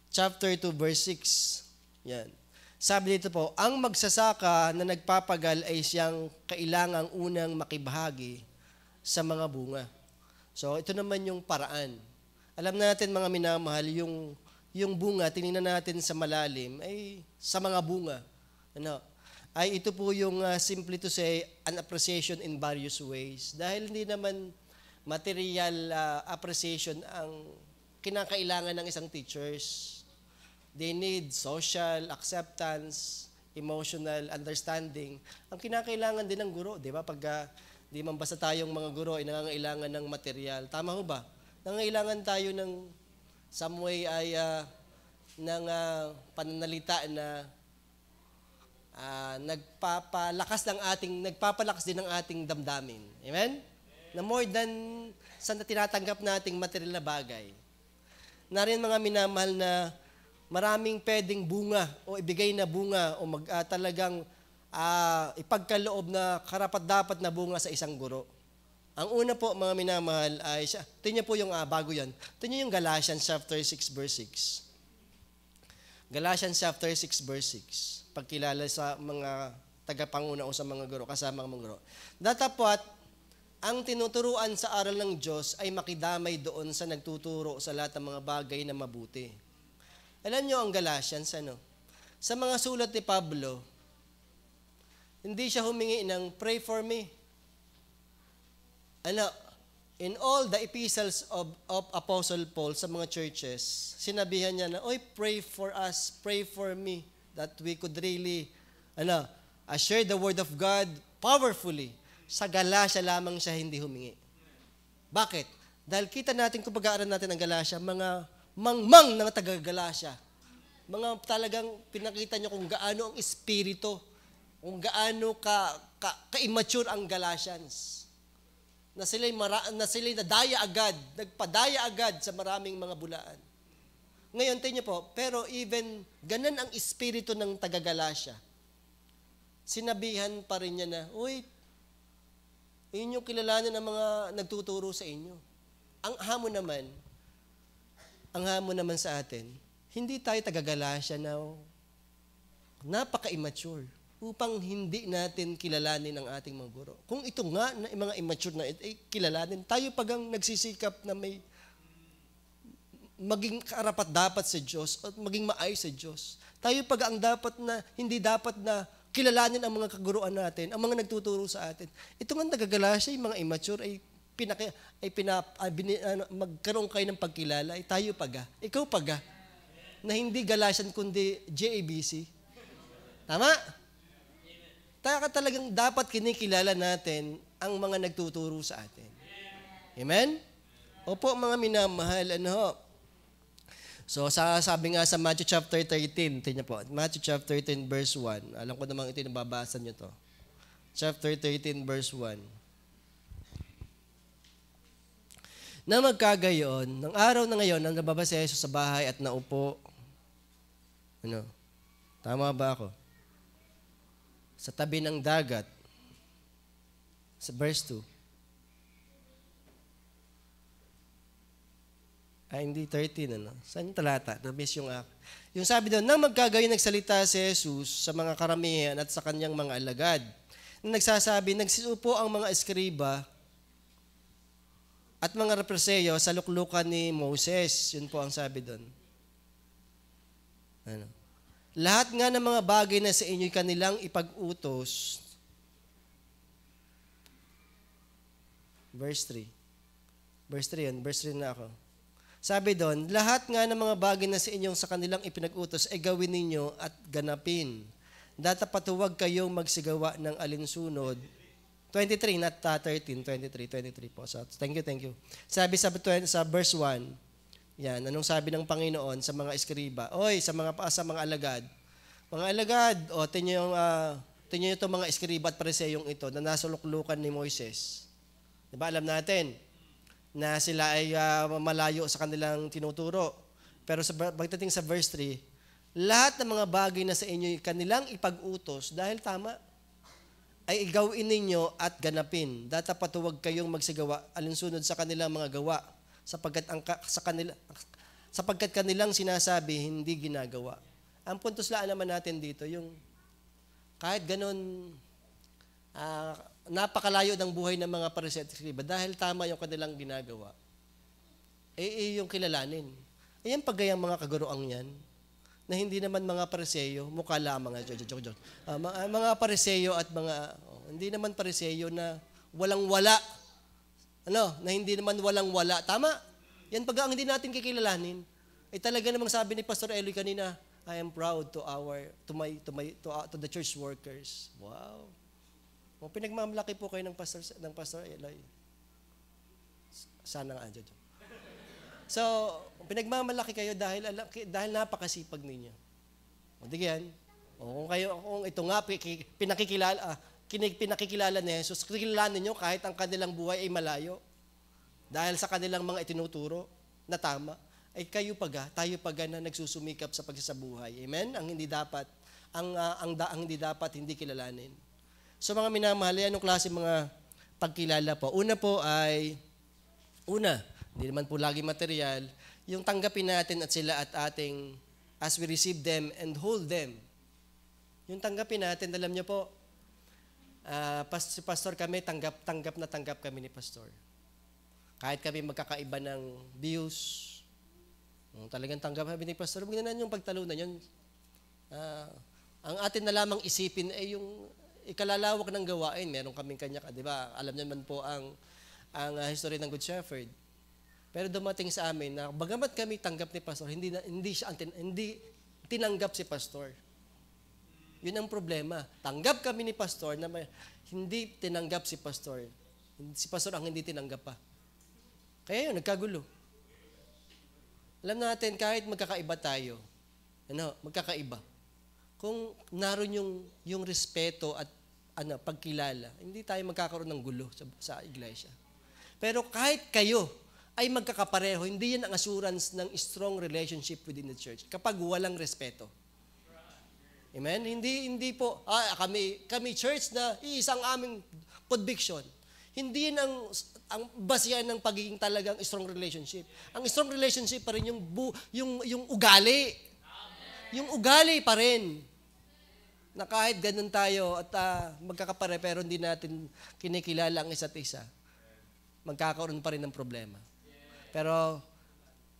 chapter 2, verse 6. Yan. Sabi dito po, ang magsasaka na nagpapagal ay siyang kailangang unang makibahagi sa mga bunga. So, ito naman yung paraan. Alam natin mga minamahal, yung bunga, tinignan natin sa malalim, ay sa mga bunga. Ay ito po yung simply to say, an appreciation in various ways. Dahil hindi naman material appreciation ang kinakailangan ng isang teachers. They need social acceptance, emotional understanding. Ang kinakailangan din ng guro, di ba? Pag di man basta tayong mga guro ay nangangailangan ng material. Tama ho ba? Nangangailangan tayo ng some way ay ng pananalita na nagpapalakas din ng ating damdamin. Amen? Na more than sa tinatanggap nating material na bagay. Narin mga minamahal na maraming pwedeng bunga o ibigay na bunga o talagang ipagkaloob na karapat-dapat na bunga sa isang guro. Ang una po, mga minamahal, ay tingnan po yung bago yan. Tingnan yung Galatians chapter 6 verse 6. Galatians chapter 6 verse 6. Pagkilala sa mga tagapanguna o sa mga guro, kasama mga guro. Datapwat, ang tinuturuan sa aral ng Diyos ay makidamay doon sa nagtuturo sa lahat ng mga bagay na mabuti. Alam nyo ang Galatians, Sa mga sulat ni Pablo, hindi siya humingi ng pray for me. In all the epistles of Apostle Paul sa mga churches, sinabihan niya na, oy, pray for us, pray for me, that we could really, share the word of God powerfully. Sa Galacia lamang siya hindi humingi. Bakit? Dahil kita natin, kung pag-aaral natin ang Galacia, mga mangmang ng taga-Galacia. Mga talagang pinakita niyo kung gaano ang espiritu, kung gaano ka-immature ang Galatians. Na sila'y nadaya agad, nagpadaya agad sa maraming mga bulaan. Ngayon, tingnan niyo po, pero even ganun ang espiritu ng taga-Galacia, sinabihan pa rin niya na, uy, inyong kilalanin ng mga nagtuturo sa inyo. Ang hamon naman sa atin, hindi tayo taga-Galacia na napaka-immature upang hindi natin kilalanin ang ating mga guro. Kung ito nga, na mga immature na kilalanin, tayo pagang nagsisikap na may maging karapat-dapat sa Diyos at maging maayos sa Diyos. Tayo pag ang hindi dapat na kilalanin ang mga kaguruan natin, ang mga nagtuturo sa atin. Ito nga nagagalasya, yung mga immature magkaroon kayo ng pagkilala, tayo paga, ikaw paga, na hindi Galatian kundi JABC. Tama? Talagang dapat kinikilala natin ang mga nagtuturo sa atin. Amen? Opo, mga minamahal, So, sabi nga sa Matthew chapter 13, tingnan po, Matthew chapter 13 verse 1. Alam ko namang ito nababasa nyo to. Chapter 13 verse 1. Na magkagayon, ng araw na ngayon, nang nababa si Jesus sa bahay at naupo. Tama ba ako? Sa tabi ng dagat. Sa verse 2. Hindi 13, Saan yung talata? Na-miss yung yung sabi doon, nang magkagayon nagsalita si Jesus sa mga karamihan at sa kanyang mga alagad. Nagsasabi, nagsisupo ang mga eskriba at mga represeyo sa luklukan ni Moses. Yun po ang sabi doon. Lahat nga ng mga bagay na sa inyo'y kanilang ipag-utos. Verse 3. Verse 3 yun. Verse 3 na ako. Sabi doon, lahat nga ng mga bagay na sa inyong sa kanilang ipinag-utos ay gawin ninyo at ganapin. Dapat huwag kayong magsigawa ng alinsunod. 23, not 13, 23 po. So, thank you. Sabi sa verse 1, yan, anong sabi ng Panginoon sa mga eskriba? Oy, sa mga alagad. Mga alagad, tingnan niyo itong mga eskriba at pariseyong ito na nasa luklukan ni Moises. Diba, alam natin na sila ay malayo sa kanilang tinuturo. Pero pagdating sa verse 3, lahat ng mga bagay na sa inyo kanilang ipag-utos, dahil tama, ay igawin ninyo at ganapin. Dapat huwag kayong magsigawa alinsunod sa kanilang mga gawa, sapagkat kanilang sinasabi, hindi ginagawa. Ang puntos laan naman natin dito, yung kahit ganun, napakalayo ng buhay ng mga Pariseo at Eskriba dahil tama yung kanilang ginagawa, yung kilalanin. Ayan pagayang mga kaguruang yan, na hindi naman mga Pariseo, mukha lamang, mga Pariseo at hindi naman Pariseo na walang-wala, na hindi naman walang-wala. Tama? Yan pag ang hindi natin kikilalanin, ay talaga namang sabi ni Pastor Eloy kanina, I am proud to the church workers. Wow. Pinagmamalaki po kayo ng Pastor Eloy. Sana nga dyan. So, pinagmamalaki kayo dahil napakasipag ninyo. O di yan. Kung ito nga pinakikilala ni Jesus, kilalanin niyo kahit ang kanilang buhay ay malayo. Dahil sa kanilang mga itinuturo na tama, ay tayo paga na nagsusumikap sa pagsasabuhay. Amen? Ang hindi dapat hindi kilalanin. So mga minamahal, anong klase mga pagkilala po? Una, hindi naman po lagi material, yung tanggapin natin at sila at ating, as we receive them and hold them. Yung tanggapin natin, alam niyo po, si Pastor kami, tanggap kami ni Pastor. Kahit kami magkakaiba ng views, talagang tanggap kami ni Pastor, huwag na yung pagtalunan yun. Ah, ang atin na lamang isipin ay yung ikalalawak ng gawain. Meron kaming kanya, di ba? Alam niyo naman po ang history ng Good Shepherd. Pero dumating sa amin na bagamat kami tanggap ni pastor, hindi tinanggap si pastor. Yun ang problema. Tanggap kami ni pastor na hindi tinanggap si pastor. Si pastor ang hindi tinanggap pa. Kaya yun, nagkagulo. Alam natin, kahit magkakaiba tayo, magkakaiba. Kung naroon yung respeto at pagkilala, hindi tayo magkakaroon ng gulo sa iglesia. Pero kahit kayo ay magkakapareho, hindi yan ang assurance ng strong relationship within the church kapag walang respeto. Amen? Hindi po, kami church na iisang aming conviction. Hindi yan ang basihan ng pagiging talagang strong relationship. Ang strong relationship pa rin yung ugali. Yung ugali pa rin. Na kahit ganun tayo at magkakapare pero hindi natin kinikilala ang isa't isa, magkakaroon pa rin ng problema. Pero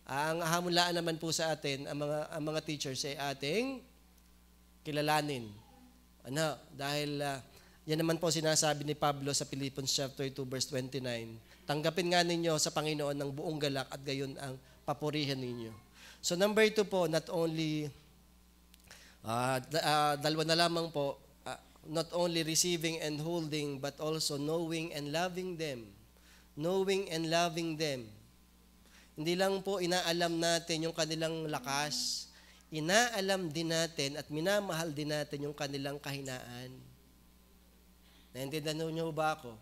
ang hamulaan naman po sa atin, ang mga teachers ay ating kilalanin. Dahil yan naman po sinasabi ni Pablo sa Philippians chapter 2 verse 29. Tanggapin nga ninyo sa Panginoon ng buong galak at gayon ang papurihan ninyo. So number 2 po, not only dalawa na lamang po, not only receiving and holding, but also knowing and loving them. Knowing and loving them. Hindi lang po inaalam natin yung kanilang lakas, inaalam din natin at minamahal din natin yung kanilang kahinaan. Naintindihan niyo ba ako?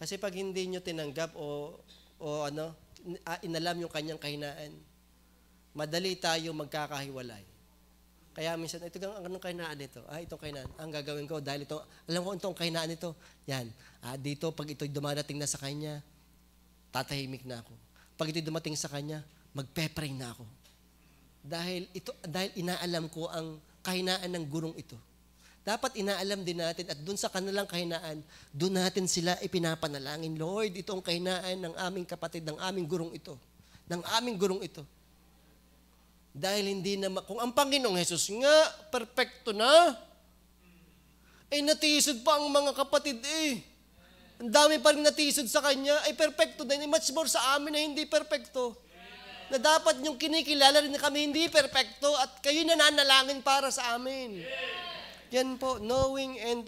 Kasi pag hindi niyo tinanggap o inalam yung kanyang kahinaan, madali tayo magkakahiwalay. Kaya minsan, ito anong kahinaan nito? Itong kahinaan. Ang gagawin ko dahil ito, alam ko itong kahinaan nito. Yan. Dito, pag ito'y dumadating na sa kanya, tatahimik na ako. Pag ito'y dumating sa kanya, magpe-pray na ako. Dahil inaalam ko ang kahinaan ng gurong ito. Dapat inaalam din natin at dun sa kanilang kahinaan, dun natin sila ipinapanalangin. Lord, ito ang kahinaan ng aming kapatid, ng aming gurong ito. Ng aming gurong ito. Dahil hindi na, kung ang Panginoong Jesus nga, perfecto na, natisod pa ang mga kapatid Ang dami pa rin natisod sa Kanya, perfecto na, much more sa amin na hindi perfecto. Na dapat yung kinikilala rin na kami hindi perfecto at kayo nananalangin para sa amin. Yan po, knowing and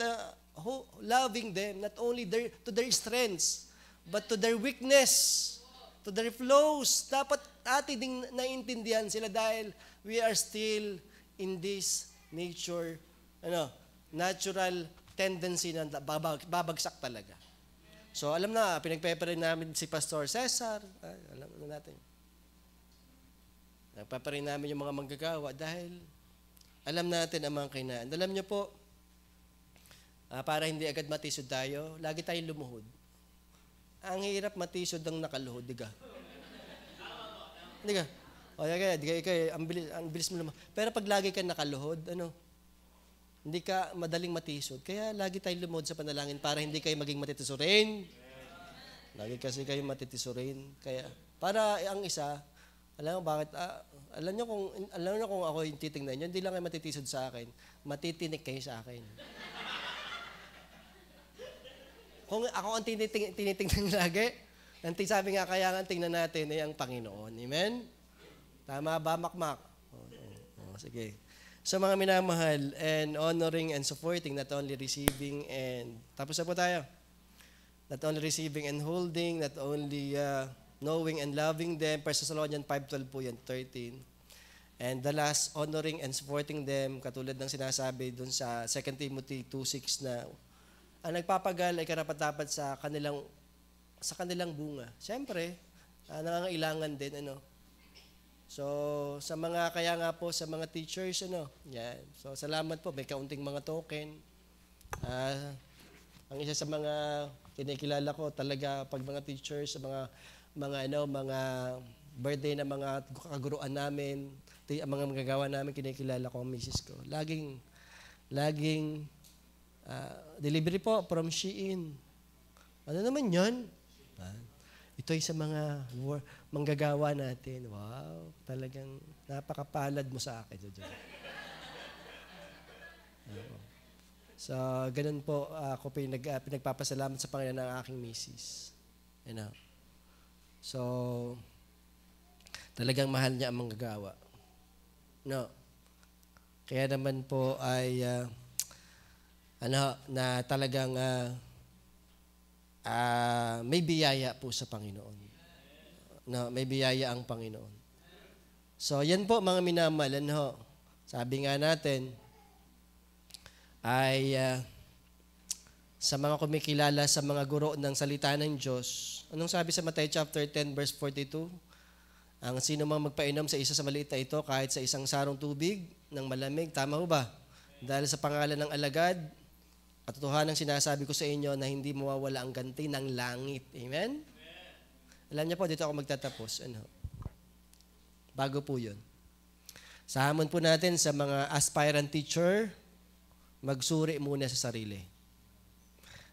loving them, not only to their strengths, but to their weakness, to their flaws. Dapat atin ding naiintindihan sila dahil we are still in this natural tendency na babagsak talaga. So alam na, pinagpeperin namin si Pastor Cesar. Alam na natin. Nagpeperin namin yung mga manggagawa dahil alam natin ang mga kahinaan. Alam niyo po, para hindi agad matisod tayo, lagi tayong lumuhod. Ang hirap matisod ng nakaluhod, di ka? Di ka? Ang bilis mo naman. Pero pag lagi ka nakaluhod, hindi ka madaling matisod. Kaya lagi tayong lumuhod sa panalangin para hindi kayo maging matitisurin. Lagi kasi kayo matitisurin. Kaya, para ang isa, alam mo bakit, alam niyo kung ako yung titingnan niyo, hindi lang kayo matitisod sa akin, matitinik kayo sa akin. Kung ako ang tinitingnan lagi, sabi nga kaya nga tingnan natin ay ang Panginoon. Amen? Tama ba, Makmak? Sige. So mga minamahal, and honoring and supporting, not only receiving and, tapos na po tayo. Not only receiving and holding, not only knowing and loving them. 1 Thessalonians 5:12 po yan, 13. And the last, honoring and supporting them, katulad ng sinasabi dun sa 2 Timothy 2:6 na, ang nagpapagal ay karapat-dapat sa kanilang bunga. Siyempre, nangangailangan din, So, sa mga teachers, yan. So, salamat po, may kaunting mga token. Ang isa sa mga kinikilala ko talaga pag mga teachers, mga birthday na mga kaguruan namin, ang mga magagawa namin, kinikilala ko ang misis ko. Laging delivery po from Shein. Ano naman yan? Ito ay sa mga manggagawa natin. Wow, talagang napakapalad mo sa akin. So, ganun po ako pinagpapasalamat sa Panginoon ng aking misis. You know? So, talagang mahal niya ang manggagawa. No. Kaya naman po ay na talagang may biyaya po sa Panginoon. No, may biyaya ang Panginoon. So, yan po mga minamalan ho. Sabi nga natin ay sa mga kumikilala sa mga guro ng salita ng Diyos. Anong sabi sa Matthew chapter 10 verse 42? Ang sino mang magpainom sa isa sa maliit na ito kahit sa isang sarong tubig ng malamig, tama ho ba? Dahil sa pangalan ng alagad, katotohanan sinasabi ko sa inyo na hindi mawawala ang ganti ng langit. Amen? Alam niyo po, dito ako magtatapos. Bago po yun. Sa hamon po natin sa mga aspirant teacher, magsuri muna sa sarili.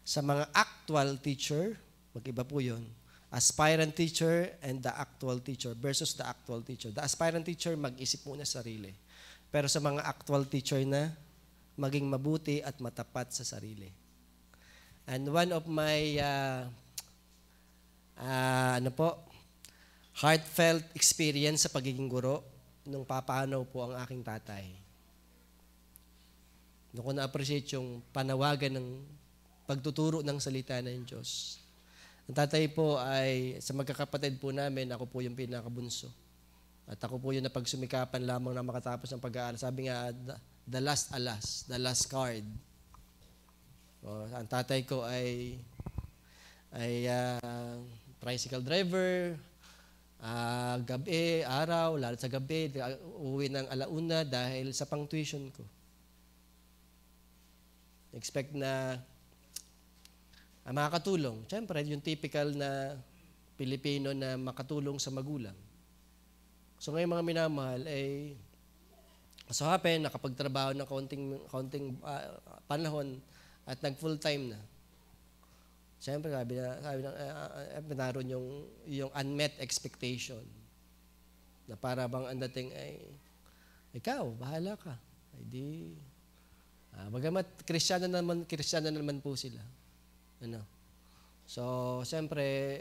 Sa mga actual teacher, mag-iba po yun. Aspirant teacher and the actual teacher versus the actual teacher. The aspirant teacher, mag-isip muna sa sarili. Pero sa mga actual teacher na, maging mabuti at matapat sa sarili. And one of my heartfelt experience sa pagiging guro, nung papanaw po ang aking tatay. Doon ko na-appreciate yung panawagan ng pagtuturo ng salita ng Diyos. Ang tatay po ay, sa magkakapatid po namin, ako po yung pinakabunso. At ako po yung napagsumikapan lamang na makatapos ng pag-aaral. Sabi nga, the last alas, the last card. Ang tatay ko ay tricycle driver, gabi, araw, lalo sa gabi, uwi ng alauna dahil sa pang-tuition ko. Expect na makakatulong. Siyempre, yung typical na Pilipino na makatulong sa magulang. So ngayon mga minamahal, so happen, nakapagtrabaho ng kaunting panahon at nag-full time na. Siyempre, sabi naroon yung unmet expectation na para bang ang dating ay, ikaw, bahala ka. Ay di, bagamat Kristiyano naman po sila. So, siyempre,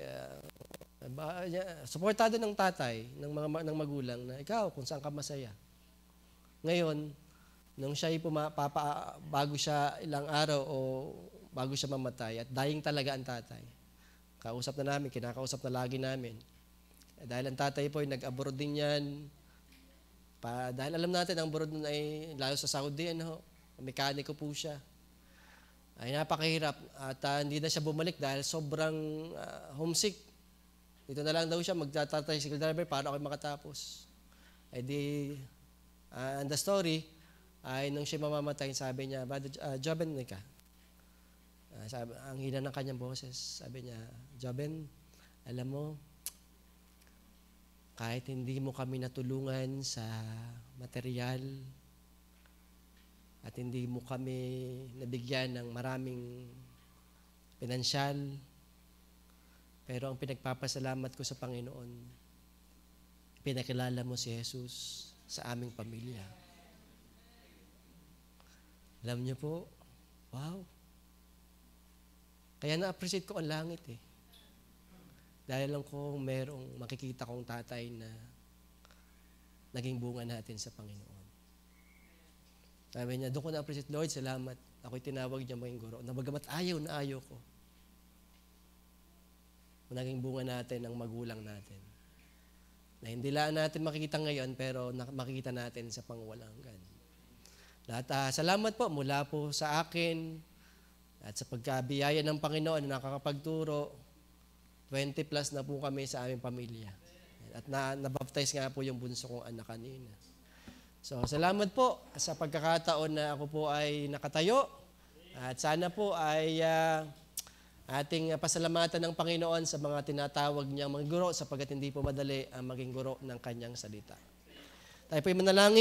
suportado ng tatay, ng magulang na ikaw, kung saan ka masaya. Ngayon, nung siya bago siya ilang araw o bago siya mamatay, at dying talaga ang tatay. Kausap na namin, kinakausap na lagi namin. Dahil ang tatay po ay nag-abroad din yan. Dahil alam natin, ang abroad nun ay lalo sa Saudi, mekaniko po siya. Ay napakahirap at hindi na siya bumalik dahil sobrang homesick. Dito na lang daw siya magta-tricycle driver para ako makatapos. Ay di, and the story, ay nung siya mamamatay, sabi niya, Joben, ka. Sabi, ang hina ng kanyang boses, sabi niya, Joben, alam mo, kahit hindi mo kami natulungan sa material at hindi mo kami nabigyan ng maraming pinansyal, pero ang pinagpapasalamat ko sa Panginoon, pinakilala mo si Jesus sa aming pamilya. Alam niyo po, wow. Kaya na-appreciate ko ang langit Dahil lang kung merong makikita kong tatay na naging bunga natin sa Panginoon. Sabi niya, doon ko na-appreciate, Lord, salamat. Ako'y tinawag niya maging guro. Na bagamat ayaw na ayaw ko. Naging bunga natin ang magulang natin. Na hindi lang natin makikita ngayon, pero makikita natin sa pangwalang-hanggan. Lahat, salamat po mula po sa akin, at sa pagkabiyaya ng Panginoon na nakakapagturo, 20 plus na po kami sa aming pamilya. At nabaptize nga po yung bunso kong anak kanina. So, salamat po sa pagkakataon na ako po ay nakatayo. At sana po ay ating pasalamatan ng Panginoon sa mga tinatawag niyang mga guro sapagkat hindi po madali ang maging guro ng kanyang salita. Tayo po ay manalangin.